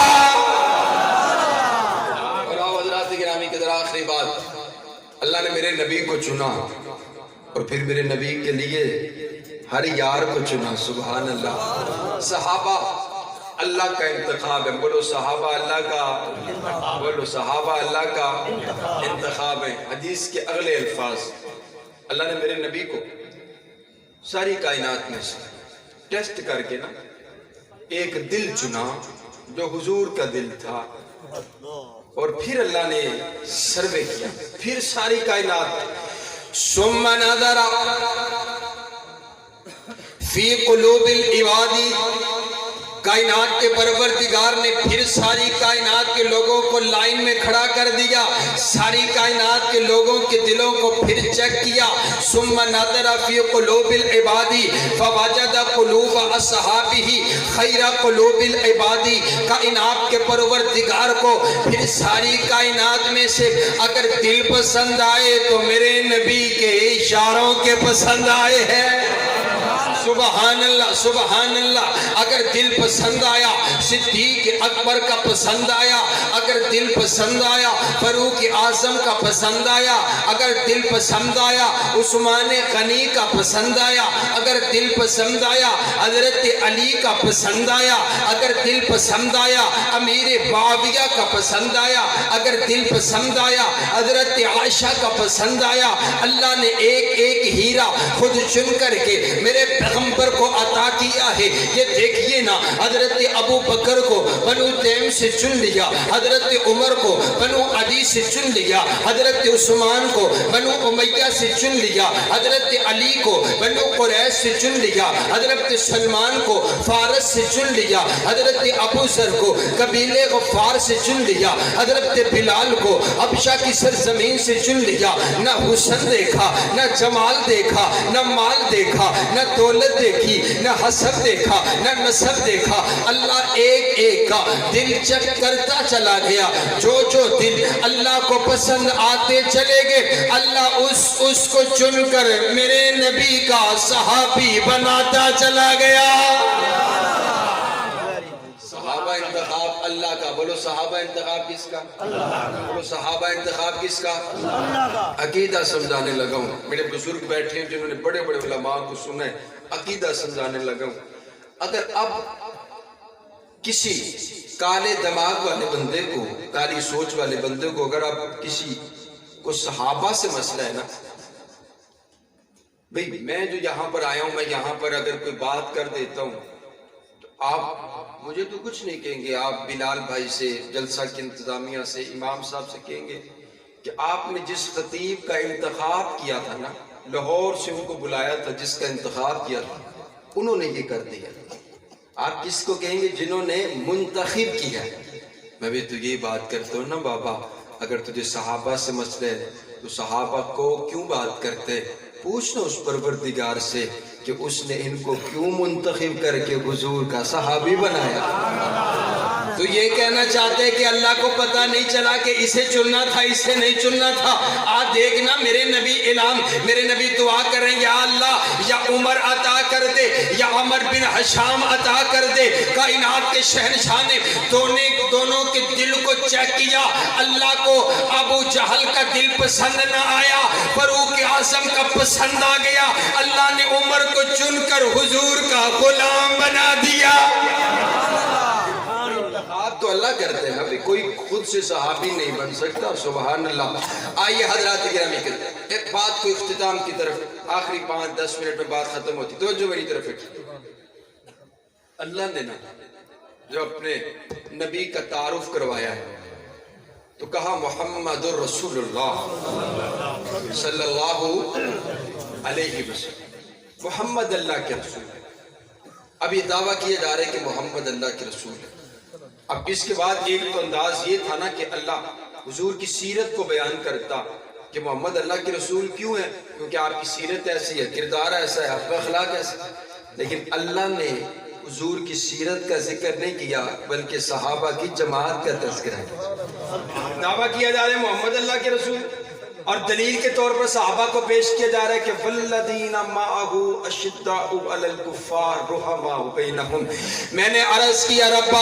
اور حضرات گرامی کے در آخری بات اللہ نے میرے نبی کو چنا اور پھر میرے نبی کے لیے ہر یار کو چنا سبحان اللہ صحابہ اللہ کا انتخاب ہے بولو صحابہ اللہ کا بولو صحابہ اللہ کا انتخاب ہے حدیث کے اگلے الفاظ اللہ نے میرے نبی کو ساری کائنات میں سے ٹیسٹ کر کے نا ایک دل چنا جو حضور کا دل تھا اور پھر اللہ نے سروے کیا پھر ساری کائنات ثم نظر فی قلوب العباد کائنات کے پروردگار نے پھر ساری کائنات کے لوگوں کو لائن میں کھڑا کر دیا ساری کائنات کے لوگوں کے دلوں کو پھر چیک کیا ثم نظر فی قلوب العباد فوجد قلوب اصحابہ خیر قلوب العباد کائنات کے پروردگار کو پھر ساری کائنات میں سے اگر دل پسند آئے تو میرے نبی کے اشاروں کے پسند آئے ہیں سبحان اللہ سبحان اللہ اگر دل پسند آیا صدیق اکبر کا پسند آیا اگر دل پسند آیا فاروق اعظم کا پسند آیا اگر دل پسند آیا عثمان غنی کا پسند آیا اگر دل پسند آیا حضرت علی کا پسند آیا اگر دل پسند آیا امیر معاویہ کا پسند آیا اگر دل پسند آیا حضرت عائشہ کا پسند آیا اللہ نے ایک ایک ہیرا خود چن کر کے میرے پیغمبر کو عطا کیا ہے یہ دیکھیے نا حضرت ابو بکر کو بنو تیم سے چن لیا حضرت عمر کو بنو عدی سے چن لیا حضرت عثمان کو بنو امیہ سے چن لیا حضرت علی کو بنو قریش سے چن لیا حضرت سلمان کو فارس سے چن لیا حضرت ابو ذر کو قبیلے غفار سے چن لیا حضرت بلال کو حبشہ کی سرزمین سے چن لیا نہ حسن دیکھا نہ جمال دیکھا نہ مال دیکھا نہ دولت دولت دیکھی، نہ حسب دیکھا، نہ نسب دیکھا، اللہ ایک ایک کا دل چیک کرتا چلا گیا۔ جو دل اللہ کو پسند آتے چلے گئے، اللہ اس کو چن کر میرے نبی کا صحابی بناتا چلا گیا۔ صحابہ انتخاب اللہ کا، بولو صحابہ انتخاب کس کا؟ بولو صحابہ انتخاب کس کا؟ عقیدہ سمجھانے لگا ہوں، میرے بزرگ بیٹھے ہیں جنہوں نے بڑے بڑے علماء کو سنا ہے، عقیدہ سمجھانے لگا ہوں۔ اگر اب کسی کالے دماغ والے بندے کو، کالی سوچ والے بندے کو، اگر اب کسی کو صحابہ سے مسئلہ ہے نا، بھئی میں جو یہاں پر آیا ہوں، میں یہاں پر اگر کوئی بات کر دیتا ہوں تو آپ مجھے تو کچھ نہیں کہیں گے، آپ بلال بھائی سے، جلسہ کی انتظامیہ سے، امام صاحب سے کہیں گے کہ آپ نے جس خطیب کا انتخاب کیا تھا نا، لاہور سے ان کو بلایا تھا، جس کا انتخاب کیا تھا، انہوں نے یہ کر دیا۔ آپ کس کو کہیں گے؟ جنہوں نے منتخب کیا۔ میں بھی تو یہ بات کرتا ہوں نا بابا، اگر تجھے صحابہ سے مسئلہ ہے تو صحابہ کو کیوں بات کرتے؟ پوچھنا اس پروردگار سے کہ اس نے ان کو کیوں منتخب کر کے حضور کا صحابی بنایا۔ تو یہ کہنا چاہتے ہیں کہ اللہ کو پتہ نہیں چلا کہ اسے چننا تھا، اسے نہیں چننا تھا؟ آج دیکھنا میرے نبی اعلان، میرے نبی دعا کر رہے ہیں، یا اللہ یا عمر عطا کر دے یا عمر بن حشام عطا کر دے۔ کائنات کے شہنشاہ نے دونوں کے دل کو چیک کیا، اللہ کو ابو جہل کا دل پسند نہ آیا، فاروق اعظم کا پسند آ گیا، اللہ نے عمر کو چن کر حضور کا غلام بنا دیا۔ انتخاب تو اللہ کرتے ہیں، ابھی کوئی خود سے صحابی نہیں بن سکتا۔ سبحان اللہ۔ آئیے حضرات گرامی کرتے ہیں ایک بات کو اختتام کی طرف، آخری 5-10 منٹ میں بات ختم ہوتی، توجہ میری طرف ہے۔ اللہ نے نا جو اپنے نبی کا تعارف کروایا ہے تو کہا محمد الرسول اللہ صلی اللہ علیہ وسلم، محمد اللہ کے رسول ہے۔ اب یہ دعویٰ کیا جا رہا ہے کہ محمد اللہ کے رسول ہے۔ اب اس کے بعد ایک تو انداز یہ تھا نا کہ اللہ حضور کی سیرت کو بیان کرتا کہ محمد اللہ کے رسول کیوں ہے، کیونکہ آپ کی سیرت ایسی ہے، کردار ایسا ہے، آپ کا اخلاق ایسا ہے۔ لیکن اللہ نے حضور کی سیرت کا ذکر نہیں کیا بلکہ صحابہ کی جماعت کا تذکرہ کیا۔ دعویٰ کیا جا رہا ہے محمد اللہ کے رسول، اور دلیل کے طور پر صحابہ کو پیش کیا جا رہا ہے کہ والذین معہ اشداء علی الکفار رحماء بینہم۔ میں نے عرض کیا ربا،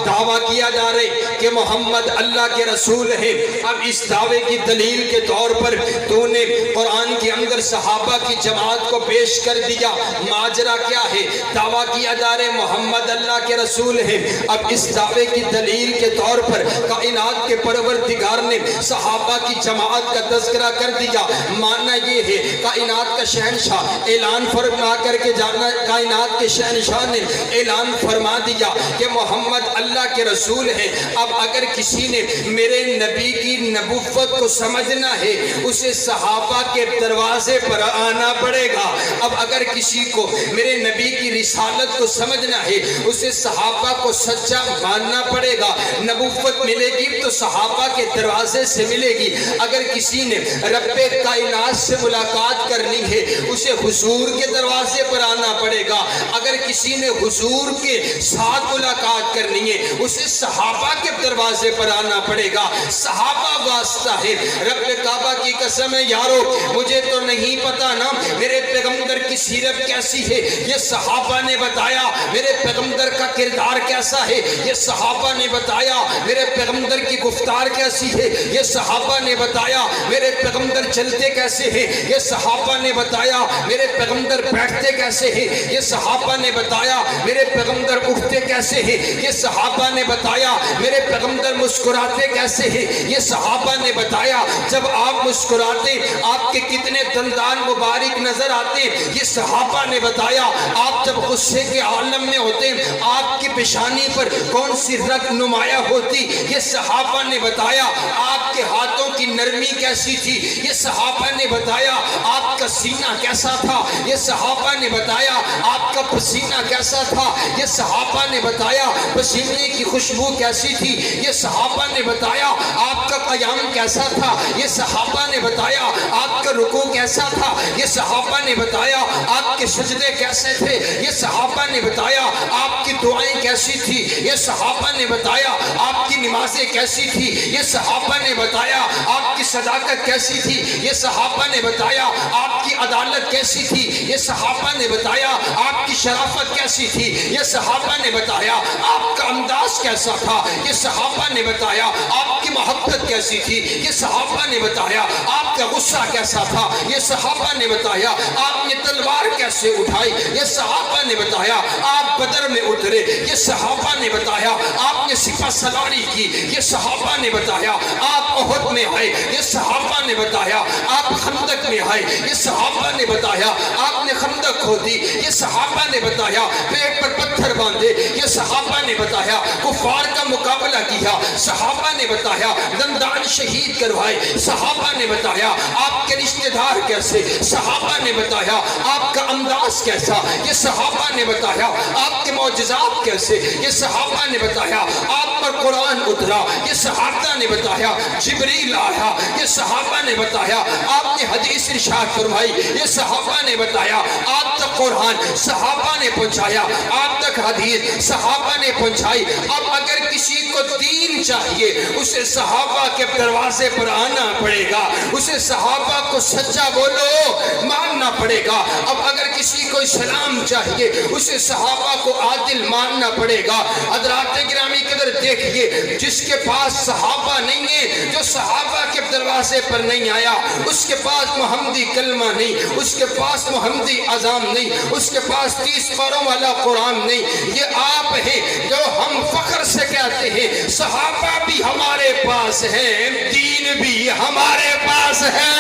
دعویٰ کیا جا رہا ہے کہ محمد اللہ کے رسول ہے، اب اس دعوے کی دلیل کے طور پر تو نے قرآن کے اندر صحابہ کی جماعت کو پیش کر دیا۔ ماجرا کیا ہے؟ دعویٰ کیا جا رہا ہے محمد اللہ کے رسول ہے، اب اس دعوے کی دلیل کے طور پر کائنات کے پروردگار نے صحابہ کی جماعت کا تذکرہ کر دیا۔ ماننا یہ ہے کائنات کا شہنشاہ اعلان فرما کر کے جانا، کائنات کے شہنشاہ نے اعلان فرما دیا کہ محمد اللہ کے رسول ہے۔ اب اگر کسی نے میرے نبی کی نبوت کو سمجھنا ہے اسے صحابہ کے دروازے پر آنا پڑے گا۔ اب اگر کسی کو میرے نبی کی رسالت کو سمجھنا ہے اسے صحابہ کو سچا ماننا پڑے گا۔ نبوت ملے گی تو صحابہ کے دروازے سے ملے گی۔ اگر کسی نے رب کائنات سے ملاقات کرنی ہے اسے حضور کے دروازے پر آنا پڑے گا۔ اگر کسی نے حضور کے ساتھ ملاقات کرنی ہے اسے صحابہ کے دروازے پر آنا پڑے گا۔ صحابہ واسطہ ہے۔ رب کعبہ کی قسم ہے یارو، مجھے تو نہیں پتا نا میرے پیغمبر کی سیرت کیسی ہے، یہ صحابہ نے بتایا۔ میرے پیغمبر کا کردار کیسا ہے یہ صحابہ نے بتایا۔ میرے پیغمبر کی گفتار کیسی ہے یہ صحابہ نے بتایا۔ میرے پیغمبر چلتے کیسے ہیں یہ صحابہ نے بتایا۔ میرے پیغمبر بیٹھتے کیسے ہیں یہ صحابہ نے بتایا۔ میرے پیغمبر اٹھتے کیسے ہیں یہ صحابہ نے بتایا۔ میرے پیغمبر مسکراتے کیسے ہیں یہ صحابہ نے بتایا۔ جب آپ مسکراتے آپ کے کتنے دندان مبارک نظر آتے یہ صحابہ نے بتایا۔ آپ جب غصے کے عالم میں ہوتے آپ کی پیشانی پر کون سی رگ نمایاں ہوتی یہ صحابہ نے بتایا۔ آپ کے ہاتھوں کی نرمی کیسی تھی، یہ صحابہ نے بتایا آپ کا سینہ کیسا تھا، یہ صحابہ نے بتایا آپ کا پسینہ کیسا تھا، یہ صحابہ نے بتایا پسینے کی خوشبو کیسی تھی، یہ صحابہ نے بتایا آپ کا قیام کیسا تھا، یہ صحابہ نے بتایا آپ کا رکوع کیسا تھا، یہ صحابہ نے بتایا آپ کے سجدے کیسے تھے، یہ صحابہ نے بتایا آپ کی دعائیں کیسی تھی، یہ صحابہ نے بتایا آپ کی نمازیں کیسی تھی، یہ صحابہ نے بتایا آپ کی صداقت کیسی تھی، یہ صحابہ نے بتایا آپ کی عدالت کیسی تھی، یہ صحابہ نے بتایا آپ کی شرافت کیسی تھی، یہ صحابہ نے بتایا آپ کا انداز کیسا تھا، یہ صحابہ نے بتایا آپ کی محبت کیسی تھی، یہ صحابہ نے بتایا آپ کا غصہ کیسا تھا، یہ صحابہ نے بتایا آپ نے تلوار کیسے اٹھائی، یہ صحابہ نے بتایا آپ بدر میں اترے، یہ صحابہ نے بتایا آپ نے سپہ سلاری کی، یہ صحابہ نے بتایا آپ احد میں آئے، یہ صحابہ نے بتایا آپ خندق میں آئے، یہ صحابہ نے بتایا آپ نے خندق کھودی، یہ صحابہ نے بتایا پیٹ پر پتھر باندھے، یہ صحابہ نے بتایا کفار کا مقابلہ کیا، صحابہ نے بتایا دندان شہید کروائے، صحابہ نے بتایا آپ کے رشتہ دار کیسے، صحابہ نے بتایا آپ کا انداز کیسا، یہ صحابہ نے بتایا آپ کے معجزات کیسے، یہ صحابہ نے بتایا آپ پر قرآن اترا، یہ صحابہ نے بتایا جبریل آیا، یہ صحابہ نے بتایا آپ نے حدیث ارشاد فرمائی، یہ صحابہ نے بتایا آپ تک قرآن صحابہ نے پہنچایا، آپ تک حدیث صحابہ نے پہنچائی۔ اب اگر کسی کو دین چاہیے اسے صحابہ کے دروازے پر آنا پڑے گا، اسے صحابہ کو سچا بولو ماننا پڑے گا۔ اب اگر کسی کو اسلام چاہیے اسے صحابہ کو عادل ماننا پڑے گا۔ حضرات گرامی قدر دیکھیے، جس کے پاس صحابہ نہیں ہے، جو صحابہ کے دروازے پر نہیں آیا، اس کے پاس محمدی کلمہ نہیں، اس کے پاس محمدی اذان نہیں، اس کے پاس 30 پاروں والا قرآن نہیں۔ یہ آپ ہیں جو ہم فخر سے کہتے ہیں صحابہ بھی ہمارے پاس ہیں، دین بھی ہمارے پاس ہے۔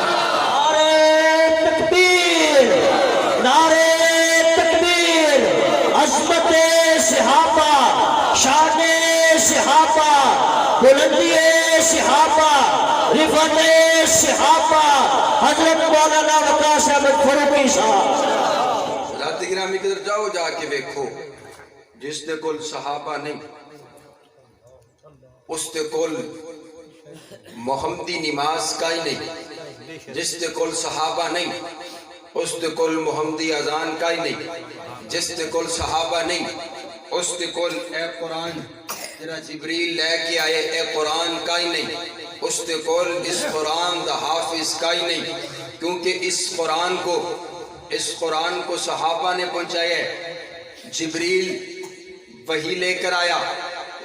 نعرے تکبیر، نعرے تکبیر، عظمت صحابہ، شان صحابہ، بلندی صحابہ، رفعت صحابہ، حضرت مولانا وقاص احمد فاروقی صاحب۔ حضرات گرامی کدھر جاؤ جا کے دیکھو، جس دے کول صحابہ نہیں اس دے کول محمدی نماز کا ہی نہیں، جس دے کول صحابہ نہیں اس دے کول محمدی اذان کا ہی نہیں، جس دے کول صحابہ نہیں اس دے کول اے قرآن تیرا جبریل لے کے آئے اے قرآن کا ہی نہیں، اس دے کول اس قرآن دا حافظ کا ہی نہیں، کیونکہ اس قرآن کو صحابہ نے پہنچایا ہے۔ جبریل وحی لے کر آیا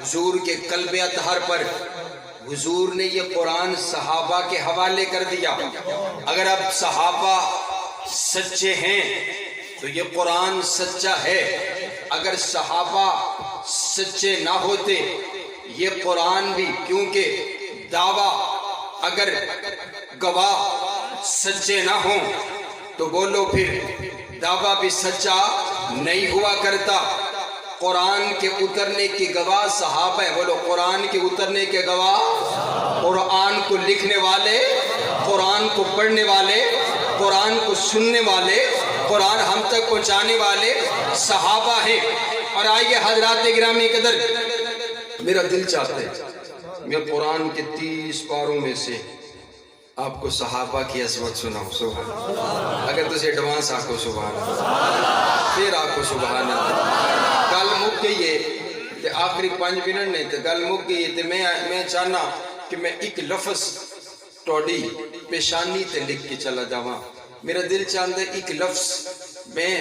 حضور کے قلب اطہر پر، حضور نے یہ قرآن صحابہ کے حوالے کر دیا۔ اگر اب صحابہ سچے ہیں تو یہ قرآن سچا ہے، اگر صحابہ سچے نہ ہوتے یہ قرآن بھی، کیونکہ دعویٰ اگر گواہ سچے نہ ہوں تو بولو پھر دعویٰ بھی سچا نہیں ہوا کرتا۔ قرآن کے اترنے کی گواہ صحابہ ہیں، بولو قرآن کے اترنے کے گواہ، قرآن کو لکھنے والے، قرآن کو پڑھنے والے، قرآن کو سننے والے، قرآن ہم تک پہنچانے والے صحابہ ہیں۔ اور آئیے حضرات گرامی قدر، میرا دل چاہتا ہے میں قرآن کے 30 پاروں میں سے آپ کو صحابہ کی عظمت سناؤں۔ سبحان اللہ، اگر تجھے ایڈوانس آکو سبحان اللہ، پھر آکو سبحان اللہ۔ گل مک گئی ہے تے آخری 5 منٹ نہیں تے گل مک گئی ہے تے میں چاہنا کہ میں ایک لفظ توڑی پیشانی تے لکھ کے چلا جاواں۔ میرا دل چاہتا ہے ایک لفظ میں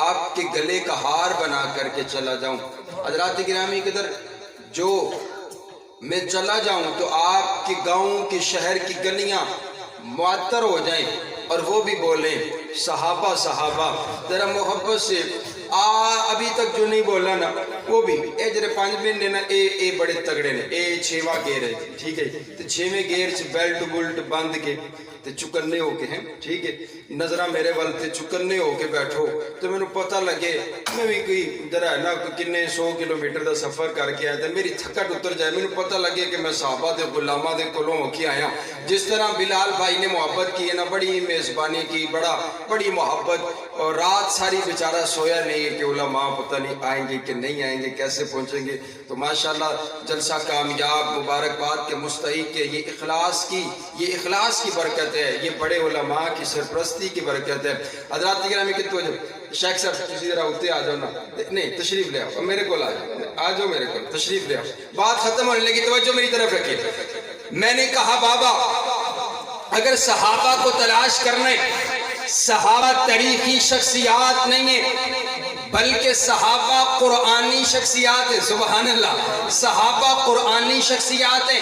آپ کے گلے کا ہار بنا کر کے چلا جاؤں۔ حضرات گرامی قدر، جو میں چلا جاؤں تو آپ کے گاؤں کے شہر کی گلیاں معطر ہو جائیں اور وہ بھی بولیں صحابہ صحابہ۔ ذرا محبت سے ابھی تک جو نہیں بولا نا وہ بھی اے جڑے 5 مہینے نا اے بڑے تگڑے نے اے 6واں گیئر ہے ٹھیک ہے تے 6ویں گیئر چ بیلٹ بلٹ بند کے تے چکنے ہو کے ہیں ٹھیک ہے نظرہ میرے وال تے چکنے ہو کے بیٹھو تو میں نے پتہ لگے میں بھی کوئی ذرا ہے نا کنے 100 کلومیٹر دا سفر کر کے آیا تھا میری تھکٹ اتر جائے میں نے پتہ لگے کہ میں صحابہ دے غلامہ دے کولوں ہو کے آیا جس طرح بلال بھائی نے محبت کی ہے نا بڑی میزبانی کی بڑی محبت اور رات ساری بیچارہ سویا نہیں کہ علماء پتہ نہیں آئیں گے کہ نہیں آئیں گے کیسے پہنچیں گے تو ماشاءاللہ جلسہ کامیاب مبارکباد کے مستحق کے یہ اخلاص کی برکت ہے یہ بڑے علماء کی سرپرستی کی برکت ہے حضرات گرامی کی توجہ شیخ صاحب کسی ذرا ہوتے آ جاؤ نا نہیں تشریف لے آؤ میرے کو آ جاؤ میرے کو تشریف لے آؤ بات ختم ہونے لگی توجہ میری طرف رکھیے میں نے کہا بابا اگر صحابہ کو تلاش کرنے صحابہ تاریخی شخصیات نہیں ہیں بلکہ صحابہ قرآنی شخصیات ہیں سبحان اللہ صحابہ قرآنی شخصیات ہیں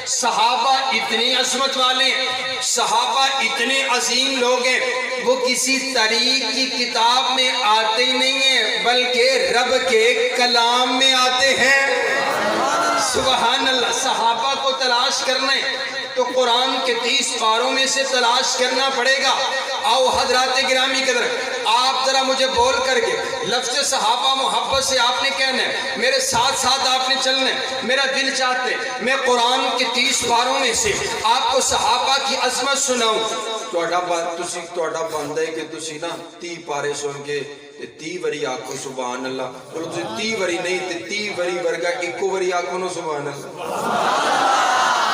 صحابہ اتنی عظمت والے ہیں صحابہ اتنے عظیم لوگ ہیں وہ کسی تاریخ کی کتاب میں آتے نہیں ہیں بلکہ رب کے کلام میں آتے ہیں سبحان اللہ صحابہ کو تلاش کرنے تو قرآن کے 30 پاروں میں سے تلاش کرنا پڑے گا آؤ حضرات گرامی قدر آپ ذرا مجھے بول کر کے لفظ صحابہ محبت سے آپ نے کہنا ہے میرے ساتھ ساتھ آپ نے چلنا ہے میرا دل چاہتے ہے میں قرآن کے 30 پاروں میں سے آپ کو صحابہ کی عظمت سناؤں توڑا بندہ ہے کہ تسی نا 30 پارے سن کے 30 وری آکھو سبحان اللہ اور تسی 30 وری نہیں تے 30 وری ورگا 1 وری آکھو نو سبحان اللہ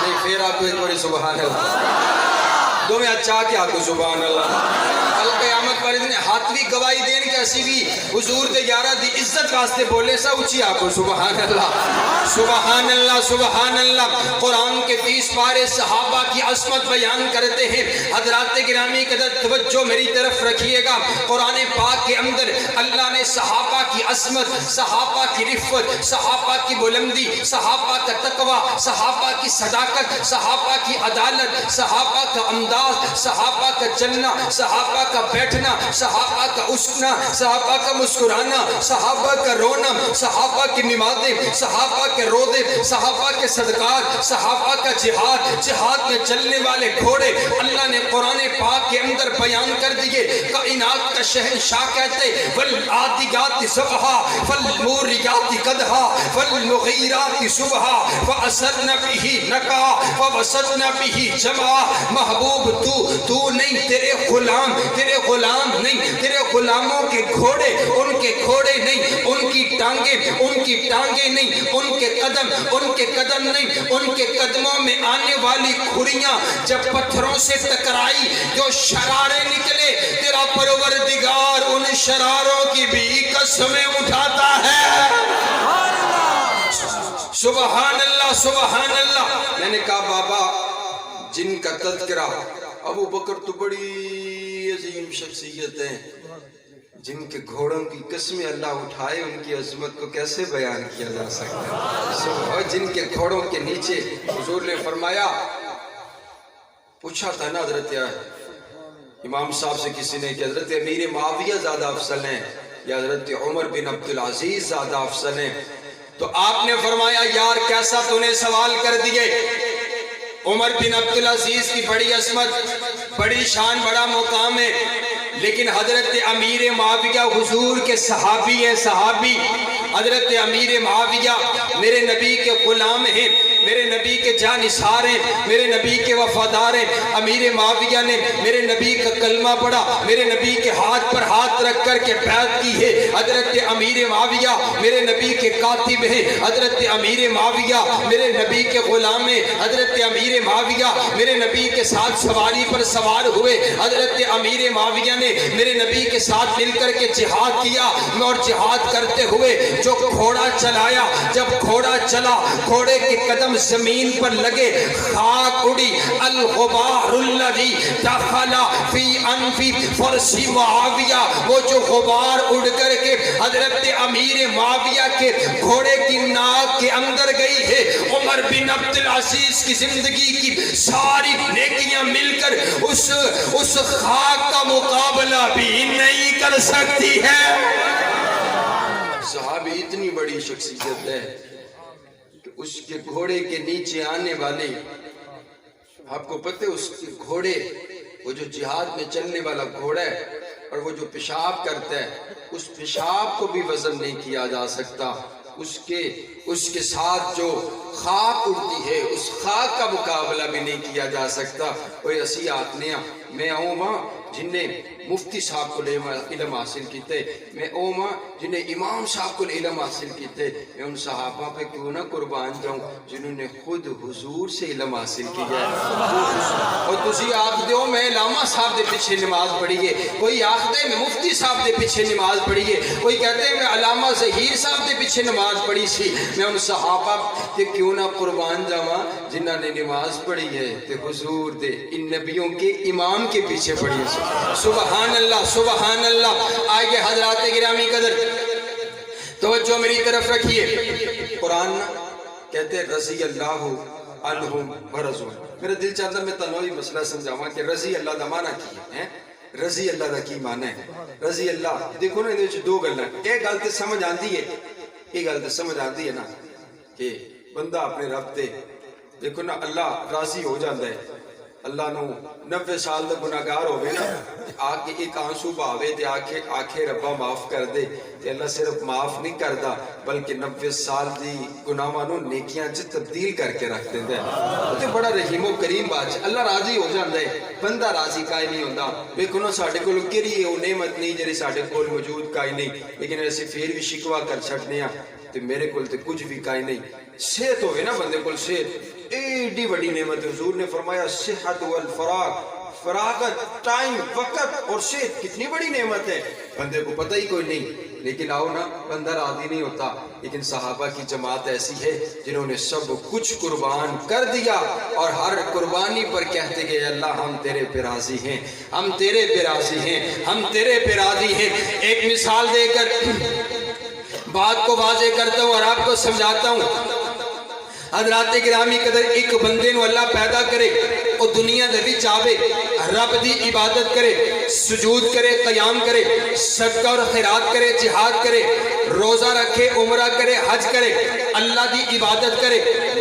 نہیں پھر آپ کو ایک باری سبحان اللہ دو میں اچھا کیا آپ کو سبحان اللہ القیامت والے دن ہاتھ بھی گواہی دین کے اسی بھی حضور دے یارہ دی عزت واسطے بولے سا اچھی آپ کو سبحان اللہ سبحان اللہ سبحان اللہ قرآن کے 30 پارے صحابہ کی عظمت بیان کرتے ہیں حضرات گرامی قدر توجہ میری طرف رکھیے گا قرآن پاک کے اندر اللہ نے صحابہ کی عظمت صحابہ کی رفت صحابہ کی بلندی صحابہ کا تقوی صحابہ کی صداقت صحابہ کی عدالت صحابہ کا انداز صحابہ کا چلنا صحابہ کا بیٹھنا صحابہ کا اٹھنا صحابہ کا مسکرانا صحابہ کا رونا صحابہ کی نمازیں صحابہ کے روزے صحابہ کے صدقات صحابہ کا جہاد میں چلنے والے گھوڑے اللہ نے قرآن پاک کے اندر بیان کر دیے کائنات کا شہنشاہ کہتے والعادیات ضبحا فالموریات قدحا فالمغیرات صبحا فأسرن به نقعا فوسطن به جمعا محبوب تو نہیں تیرے غلام نہیں تیرے غلاموں کے گھوڑے ان کے گھوڑے نہیں ان کی ٹانگیں نہیں ان کے قدم نہیں ان کے قدموں میں آنے والی کھریاں جب پتھروں سے ٹکرائی جو شرارے نکلے تیرا پروردگار ان شراروں کی بھی قسمیں اٹھاتا ہے سبحان اللہ سبحان اللہ میں نے کہا بابا جن کا تذکرہ ابو بکر تو بڑی عظیم شخصیت ہیں جن کے گھوڑوں کی قسمیں اللہ اٹھائے ان کی عظمت کو کیسے بیان کیا جا سکتا ہے اور جن کے گھوڑوں کے نیچے حضور نے فرمایا پوچھا تھا نا حضرت امام صاحب سے کسی نے کہ حضرت امیر معاویہ زیادہ افضل ہیں یا حضرت عمر بن عبدالعزیز زیادہ افضل ہیں تو آپ نے فرمایا یار کیسا تو نے سوال کر دیے عمر بن عبدالعزیز کی بڑی عظمت بڑی شان بڑا مقام ہے لیکن حضرت امیر معاویہ حضور کے صحابی ہیں صحابی حضرت امیر معاویہ میرے نبی کے غلام ہیں میرے نبی کے جانثار ہیں میرے نبی کے وفادار ہیں امیر معاویہ نے میرے نبی کا کلمہ پڑھا میرے نبی کے ہاتھ پر ہاتھ رکھ کر کے بیعت کی ہے حضرت امیر معاویہ میرے نبی کے کاتب ہیں حضرت امیر معاویہ میرے نبی کے غلام ہیں حضرت امیر معاویہ میرے نبی کے ساتھ سواری پر سوار ہوئے حضرت امیر معاویہ نے میرے نبی کے ساتھ مل کر کے جہاد کیا اور جہاد کرتے ہوئے جو گھوڑا چلایا جب گھوڑا چلا گھوڑے کے قدم زمین پر لگے خاک اڑی الغبار الذی دخل فی انف فرس معاویہ وہ جو غبار اڑ کر کے حضرت امیر معاویہ کے گھوڑے کی ناک کے اندر گئی ہے عمر بن عبدالعزیز کی زندگی کی ساری نیکیاں مل کر اس خاک کا مقابلہ بھی نہیں کر سکتی ہے صحابی اتنی بڑی شخصیت ہے کہ اس کے گھوڑے کے نیچے آنے والے، آپ کو پتہ ہے اس کے گھوڑے، وہ جو جہاد میں چلنے والا گھوڑا ہے اور وہ جو پیشاب کرتا ہے، اس پیشاب کو بھی وزن نہیں کیا جا سکتا، اس کے ساتھ جو خاک اڑتی ہے اس خاک کا مقابلہ بھی نہیں کیا جا سکتا۔ کوئی اسی آتنیاں میں آؤں ماں جنہیں مفتی صاحب کو علم حاصل کیتے، میں او ماں جنہیں امام صاحب کو علم حاصل کیتے، میں ان صحابہ پہ کیوں نہ قربان جاؤں جنہوں نے خود حضور سے علم حاصل کیا ہے۔ اور تسی آخ دیو میں علامہ صاحب دے پیچھے نماز پڑھیے، کوئی آخ دے میں مفتی صاحب دے پیچھے نماز پڑھیے، کوئی کہتے ہیں میں علامہ ظہیر صاحب دے پیچھے نماز پڑھی سی، میں ان صحابہ تے کیوں نہ قربان جاواں جنہاں نے نماز پڑھی ہے تے حضور دے ان نبیوں کے امام کے پیچھے پڑھی ہے۔ سبحان اللہ سبحان اللہ۔ آگے حضرات گرامی قدر توجہ میری طرف رکھیے، قرآن کہتے ہیں رضی اللہ عنہم ورضوا۔ میرا دل چاہتا میں تنوی مسئلہ سمجھاواں کہ رضی اللہ دا معنی کی ہے، رضی اللہ دا کی معنی ہے؟ رضی اللہ دیکھو نا یہ دو گل ہیں، ایک گل تے سمجھ آندی ہے، ایک گل تے سمجھ آندی ہے نا کہ بندہ اپنے رب تے دیکھو نا اللہ راضی ہو جاندہ ہے، اللہ نو 90 سال دا گناہگار ہوئے نا آکے ایک آنسو باوے تے آکھے ربا معاف کر دے تے اللہ صرف معاف نہیں کردہ بلکہ 90 سال دی گناہاں نو نیکیاں چ تبدیل کر کے رکھ دیندے ہیں۔ تے بڑا رحیم و کریم بات ہے، اللہ راضی ہو جاندہ ہے، بندہ راضی کائے نہیں ہوندہ۔ دیکھو نا ساڑھے کول کیڑی ہے وہ نعمت نہیں جڑی ساڑھے کول موجود کائے نہیں، لیکن ایسے پھر بھی شکوہ کر چھٹنے ہیں تے میرے کول تے کچھ بھی کائے نہیں۔ صحت ہوئے نا بندے کول صحت ایڈی بڑی نعمت، حضور نے فرمایا صحت والفراغ، فراغت، ٹائم، وقت اور صحت کتنی بڑی نعمت ہے، بندے کو پتہ ہی کوئی نہیں۔ لیکن آؤ نا بندہ راضی نہیں ہوتا، لیکن صحابہ کی جماعت ایسی ہے جنہوں نے سب کچھ قربان کر دیا اور ہر قربانی پر کہتے گئے اللہ ہم تیرے پہ راضی ہیں، ہم تیرے پہ راضی ہیں، ہم تیرے پہ راضی ہیں۔ ایک مثال دے کر بات کو واضح کرتا ہوں اور آپ کو سمجھاتا ہوں۔ حضرات گرامی قدر ایک بندے نو اللہ پیدا کرے وہ دنیا دے وچ آوے، رب دی عبادت کرے، سجود کرے، قیام کرے، صدقہ اور خیرات کرے، جہاد کرے، روزہ رکھے، عمرہ کرے، حج کرے، اللہ دی عبادت کرے،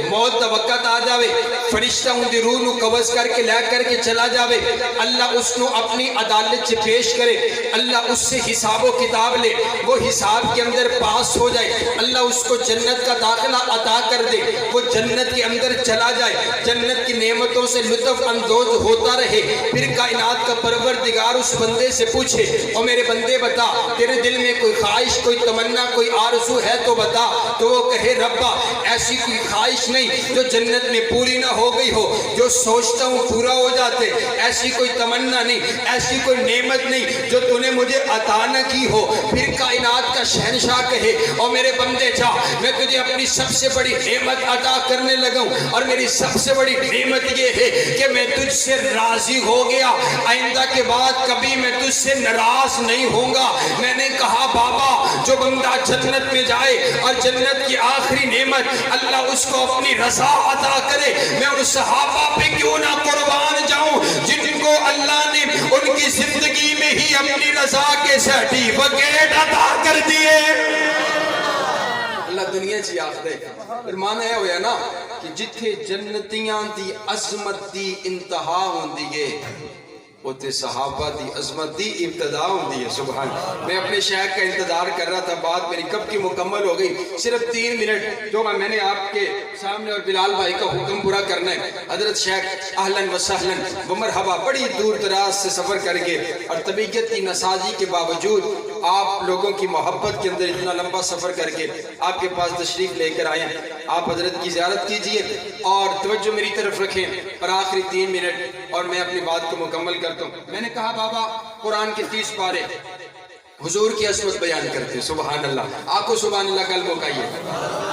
موت دا وقت آ جاوے، فرشتہ ان دی روح نو قبض کر کے لے کر کے چلا جاوے، اللہ اس نو اپنی عدالت سے پیش کرے، اللہ اس سے حساب و کتاب لے، وہ حساب کے اندر پاس ہو جائے، اللہ اس کو جنت کا داخلہ عطا کر دے، وہ جنت کے اندر چلا جائے، جنت کی نعمتوں سے لطف اندوز ہوتا رہے، پھر کائنات کا پروردگار اس بندے سے پوچھے او میرے بندے بتا تیرے دل میں کوئی خواہش، کوئی تمنا، کوئی آرزو ہے تو بتا، تو وہ کہے ربا ایسی کوئی خواہش نہیں جو جنت میں پوری نہ ہو گئی ہو، جو سوچتا ہوں پورا ہو جاتے، ایسی کوئی تمنا نہیں، ایسی کوئی نعمت نہیں جو تو نے مجھے عطا نہ کی ہو۔ پھر کائنات کا شہنشاہ کہے او میرے بندے جا میں تجھے اپنی سب سے بڑی نعمت عطا کرنے لگا ہوں، اور میری سب سے بڑی نعمت یہ ہے کہ میں تجھ سے راضی ہو گیا، آئندہ کے بعد کبھی میں تجھ سے ناراض نہیں ہوں گا۔ میں نے کہا بابا جو بندہ جنت میں جائے اور جنت کی آخری نعمت اللہ اس کو اپنی رضا عطا کرے، میں ان صحابہ پہ کیوں نہ قربان جاؤں جن کو اللہ نے ان کی زندگی میں ہی اپنی رضا کے سرٹیفکیٹ عطا کر دیے۔ اللہ دنیا چی آخ دے پھر معنی ہے ہویا نا کہ جتھے جنتیاں دی عظمت دی انتہا ہوندی ہے ہوتے صحابہ دی عظمت دی ابتدا ہوندی ہے۔ سبحان میں اپنے شیخ کا انتظار کر رہا تھا، بات میری کب کی مکمل ہو گئی، صرف 3 منٹ جو میں نے آپ کے سامنے اور بلال بھائی کا حکم پورا کرنا ہے۔ حضرت شیخ اہلاً و سہلاً و مرحبا، بڑی دور دراز سے سفر کر کے اور طبیعت کی نسازی کے باوجود آپ لوگوں کی محبت کے اندر اتنا لمبا سفر کر کے آپ کے پاس تشریف لے کر آئے ہیں، آپ حضرت کی زیارت کیجئے اور توجہ میری طرف رکھیں اور آخری 3 منٹ اور میں اپنی بات کو مکمل کرتا ہوں۔ میں نے کہا بابا قرآن کے 30 پارے حضور کی عظمت بیان کرتے ہیں، سبحان اللہ۔ آپ کو سبحان اللہ کل موقعیے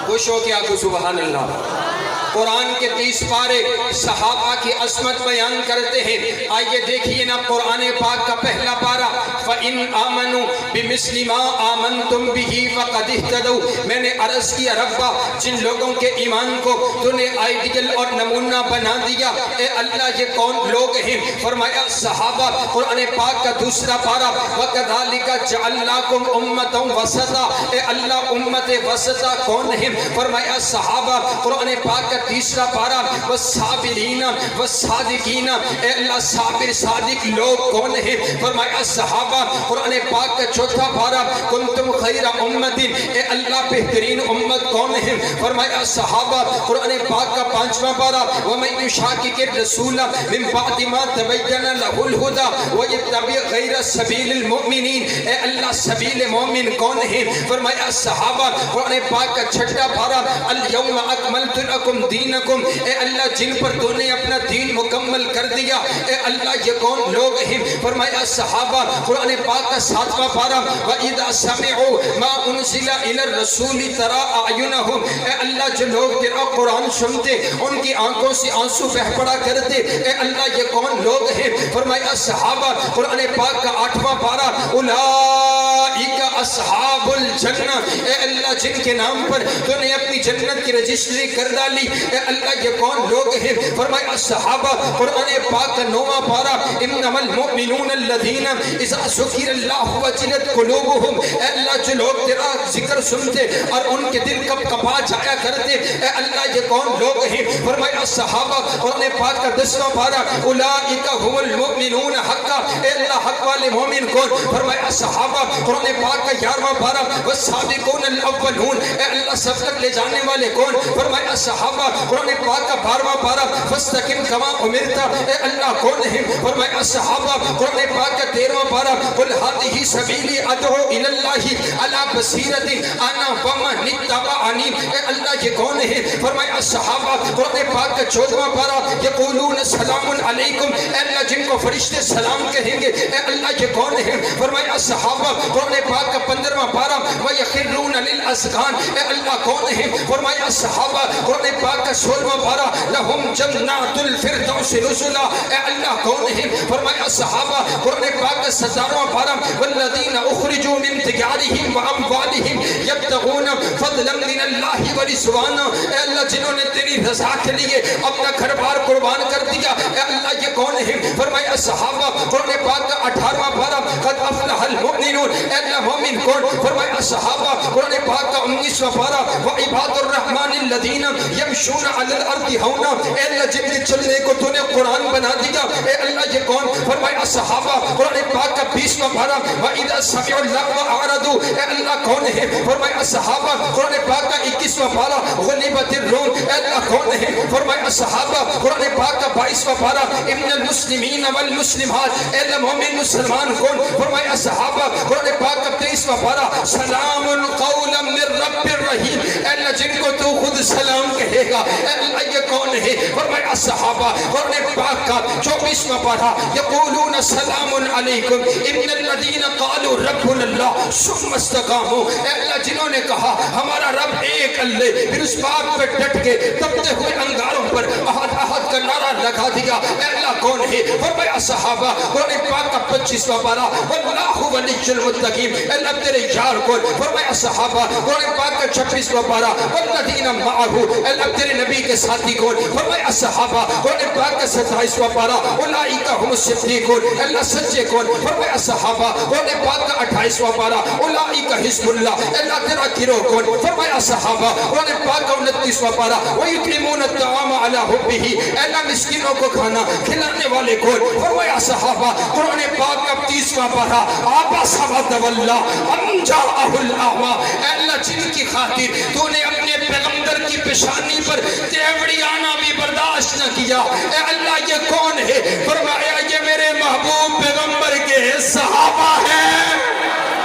خوش ہو کے آپ کو سبحان اللہ قرآن کے 30 پارے صحابہ کی عظمت بیان کرتے ہیں. آئیے دیکھیے نا قرآن پاک کا پہلا پارا فَإِنْ آمَنُوا بِمِثْلِ مَا آمَنْتُمْ بِهِ فَقَدِ اهْتَدَوْا. میں نے عرض کیا ربا جن لوگوں کے ایمان کو تو نے آئیڈیل اور نمونہ بنا دیا اے اللہ یہ کون لوگ ہیں؟ فرمایا صحابہ. قرآن پاک کا دوسرا پارا وَكَذَلِكَ جَعَلْنَاكُمْ أُمَّةً وَسَطًا. اے اللہ امت وسطا کون ہیں؟ فرمایا صحابہ. قرآن پاک کا تیسرا پارا والصابرین والصادقین. اے اللہ صابر صادق لوگ کون ہیں؟ فرمایا صحابہ. قرآن پاک کا چوتھا پارا کنتم خیر امت. اے اللہ بہترین امت کون ہیں؟ فرمایا صحابہ. قرآن پاک کا پانچواں پارا وَمَن يُشَاقِقِ الرَّسُولَ مِن بَعْدِ مَا تَبَيَّنَ لَهُ الْهُدَى وَيَتَّبِعْ غَيْرَ سَبِيلِ الْمُؤْمِنِينَ. اے اللہ سبیل مومن کون ہیں؟ فرمایا صحابہ. قرآن پاک کا چھٹا پارا الْيَوْمَ أَكْمَلْتُ لَكُمْ دِينَكُمْ. اے اللہ جن پر تو نے اپنا دین مکمل کر دیا اے اللہ یہ کون لوگ ہیں؟ فرمایا صحابہ. قرآن پاک کا ساتواں پارا وَإِذَا سَمِعُوا مَا أُنزِلَ إِلَى الرَّسُولِ تَرَى أَعْيُنَهُمْ. اے اللہ جو لوگ تیرا قرآن سنتے ان کی آنکھوں سے آنسو بہہ پڑا کرتے اے اللہ یہ کون لوگ ہیں؟ فرمایا صحابہ. قرآن پاک کا آٹھواں پارا اولئک اصحاب الجنہ. اے اللہ جن کے نام پر تو نے اپنی جنت کی رجسٹری کر ڈالی اے اللہ یہ کون لوگ ہیں؟ فرمایا صحابہ. قرآن پاک کا نواں پارا انما المؤمنون الذین اذا ذکر اللہ وجلت قلوبہم. اے اللہ جو لوگ تیرا ذکر سنتے اور ان کے دل کب کپا جایا کرتے اے اللہ یہ کون لوگ ہیں؟ فرمایا صحابہ. قرآن پاک کا 10واں پارا اولئک هم المؤمنون حقا. اے اللہ حق والے مومن کون؟ فرمایا صحابہ. قرآن پاک کا 11واں پارا والسابقون الاولون. اے اللہ سبقت لے جانے والے کون؟ فرمایا صحابہ. قرآن پاک کا 12واں پارا فاستقم کما امرت. اے اللہ کون ہیں؟ فرمایا صحابہ. قرآن پاک کا 13واں پارا قل هذه سبیلی ادعو الی اللہ علی بصیرۃ انا ومن اتبعنی. اے اللہ یہ کون ہیں؟ فرمایا صحابہ. قرآن پاک کا 14واں پارا یقولون سلام علیکم. اے اللہ جن کو فرشتے سلام کہیں گے اے اللہ یہ کون ہیں؟ فرمایا صحابہ. قرآن پاک کا 15واں پارا وَيَخِرُّونَ لِلْأَذْقَانِ. اے اللہ کون ہیں؟ فرمایا صحابہ. قرآن پاک کا 16واں پارا لَهُمْ جَنَّاتُ الْفِرْدَوْسِ نُزُلًا. اے اللہ کون ہیں؟ فرمایا صحابہ. قرآن پاک کا 17واں پارا وَالَّذِينَ أُخْرِجُوا مِنْ دِيَارِهِمْ وَأَمْوَالِهِمْ يَبْتَغُونَ فَضْلًا مِنَ اللَّهِ وَرِضْوَانًا. اے اللہ جنہوں نے تیری رضا کے لیے اپنا گھر بار قربان کر دیا اے اللہ یہ کون ہیں؟ فرمایا صحابہ. قرآن پاک کا 18واں پارا قد افلح المؤمنون. اے اللہ مومن کون؟ فرمایا صحابہ. قرآن پاک کا 19واں پارا وعباد الرحمن الذین یمشون علی الارض ہونا. اے اللہ جن کے چلنے کو تو نے قرآن بنا دیا اے اللہ یہ کون؟ فرمایا صحابہ. قرآن پاک کا 20واں پارا وَإِذَا سَمِعُوا اللَّغْوَ أَعْرَضُوا. اے اللہ کون ہیں؟ فرمایا صحابہ. قرآن پاک کا 21واں پارا غلبت الروم. اے اللہ کون ہیں؟ فرمایا صحابہ. قرآن پاک کا 22واں پارا ان المسلمین والمسلمات. اے اللہ مومن مسلمان کون؟ فرمایا صحابہ. قرآن پاک کا 23واں پارا سلام قولا من رب الرحیم. اے اللہ جن کو تو خود سلام کہے گا اے اللہ یہ کون ہے؟ فرمایا صحابہ. قرآن پاک کا 24واں پارا یقولون سلام علیکم ان الذین قالوا ربنا اللہ ثم استقاموا. اے اللہ جنہوں نے کہا ہمارا رب ایک اللہ پھر اس بات پر ڈٹ کے تپتے ہوئے انگاروں پر احد احد کا نعرہ لگا دیا اے اللہ کون ہے؟ فرمایا صحابہ. قرآن پاک کا 25واں پارا واللہ ولی المتقین. اے اللہ تیرے یار کون؟ فرمایا صحابہ. قرآن پاک کا 26واں پارا والذین معه. اے اللہ تیرے نبی کے ساتھی کون؟ فرمایا صحابہ. قرآن پاک کا 27واں پارا اولئک هم الصدیقون. اے اللہ سچے کون؟ فرمایا صحابہ. قرآن پاک کا 28واں پارا اولئک حزب اللہ. اے اللہ تیرا گروہ کون؟ فرمایا صحابہ. قرآن پاک کا 29واں پارا وَيُطْعِمُونَ الطَّعَامَ عَلَى حُبِّهِ. اے اللہ مسکینوں کو کھانا کھلانے والے کون؟ فرمایا صحابہ. قرآن پاک کا 30واں پارا عَبَسَ وَتَوَلَّىٰ أَن جَاءَهُ الْأَعْمَىٰ. اے اللہ جن کی خاطر تو نے اپنے پیغمبر کی پیشانی پر تیوڑی آنا بھی برداشت نہ کیا اے اللہ یہ کون ہے؟ فرمایا یہ میرے محبوب پیغمبر کے صحابہ ہیں.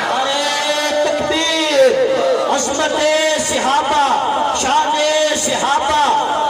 نعرہ تکبیر. عظمت صحابہ، شان صحابہ،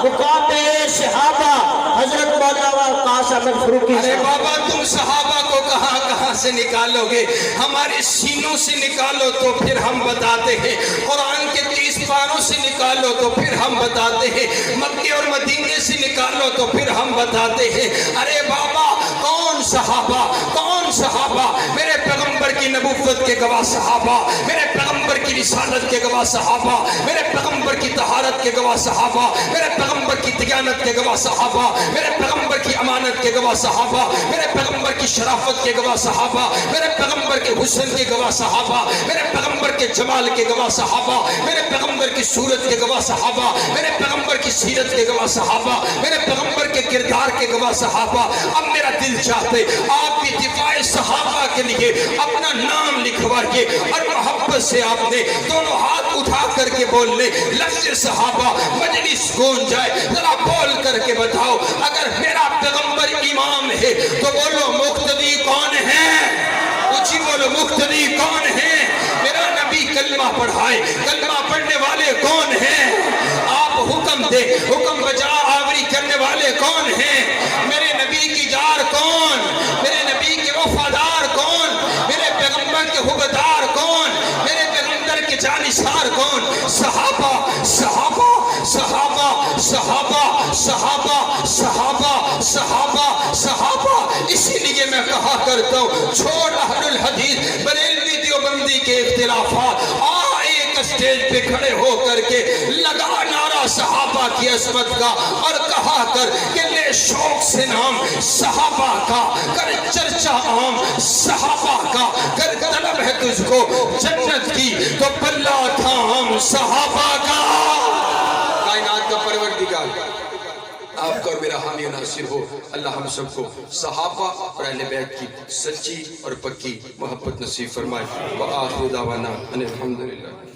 مقام صحابہ. حضرت مولانا وقاص احمد فروقی. ارے بابا تم صحابہ کو کہاں کہاں سے نکالو گے؟ ہمارے سینوں سے نکالو تو پھر ہم بتاتے ہیں. قرآن کے 30 سپاروں سے نکالو تو پھر ہم بتاتے ہیں، مکے اور مدینے سے نکالو تو پھر ہم بتاتے ہیں۔ ارے بابا کون صحابہ، کون صحابہ؟ میرے پیغمبر کی نبوت کے گواہ صحابہ، میرے پیغمبر کی رسالت کے گواہ صحابہ، میرے پیغمبر کی طہارت کے گواہ صحابہ، میرے پیغمبر کی دیانت کے گواہ صحابہ، میرے پیغمبر کی امانت کے گواہ صحابہ، میرے پیغمبر کی شرافت کے گواہ صحابہ، میرے پیغمبر کے حسن کے گواہ صحابہ، میرے پیغمبر کے جمال کے گواہ صحابہ، میرے پیغمبر کی صورت کے گواہ صحابہ، میرے پیغمبر کی سیرت کے گواہ صحابہ، میرے پیغمبر کے کردار کے گواہ صحابہ۔ اب میرا دل چاہتے آپ بھی دفاع صحابہ کے لیے اپنا نام لکھوائیے اور محبت سے آپ نے دونوں ہاتھ اٹھا کر کے بول لے لفظ صحابہ، مجلس گونج جائے۔ ذرا بول کر کے بتاؤ، اگر میرا پیغمبر امام ہے تو بولو مقتدی کون ہے؟ اچھی بولو مقتدی کون ہے؟ میرا نبی کلمہ پڑھائے، کلمہ پڑھنے والے کون ہیں؟ آپ حکم دے، حکم بجا آوری کرنے والے کون ہیں؟ میرے نبی کی جار کون؟ میرے نبی کے وفادار کون؟ میرے پیغمبر کے حبدار کون؟ میرے پیغمبر کے جانشار کون؟ صحابہ صحابہ صحابہ صحابہ صحابہ صحابہ صحابہ صحابہ۔ اسی لیے میں کہا کرتا ہوں چھوڑ اہل الحدیث بریلوی دیوبندی کے اختلافات، ایک اسٹیج پہ کھڑے ہو کر کے لگا نعرہ صحابہ کی عظمت کا اور کہا کر کہ لے شوق سے نام صحابہ کا، کر چرچا عام صحابہ کا، کر طلب ہے تجھ کو جنت کی تو پلہ تھام صحابہ کا۔ کائنات کا پروردگار آپ کا اور میرا حامی و ناصر ہو۔ اللہ ہم سب کو صحابہ اور اہل بیت کی سچی اور پکی محبت نصیب فرمائے۔ وآخر دعوانا ان الحمدللہ۔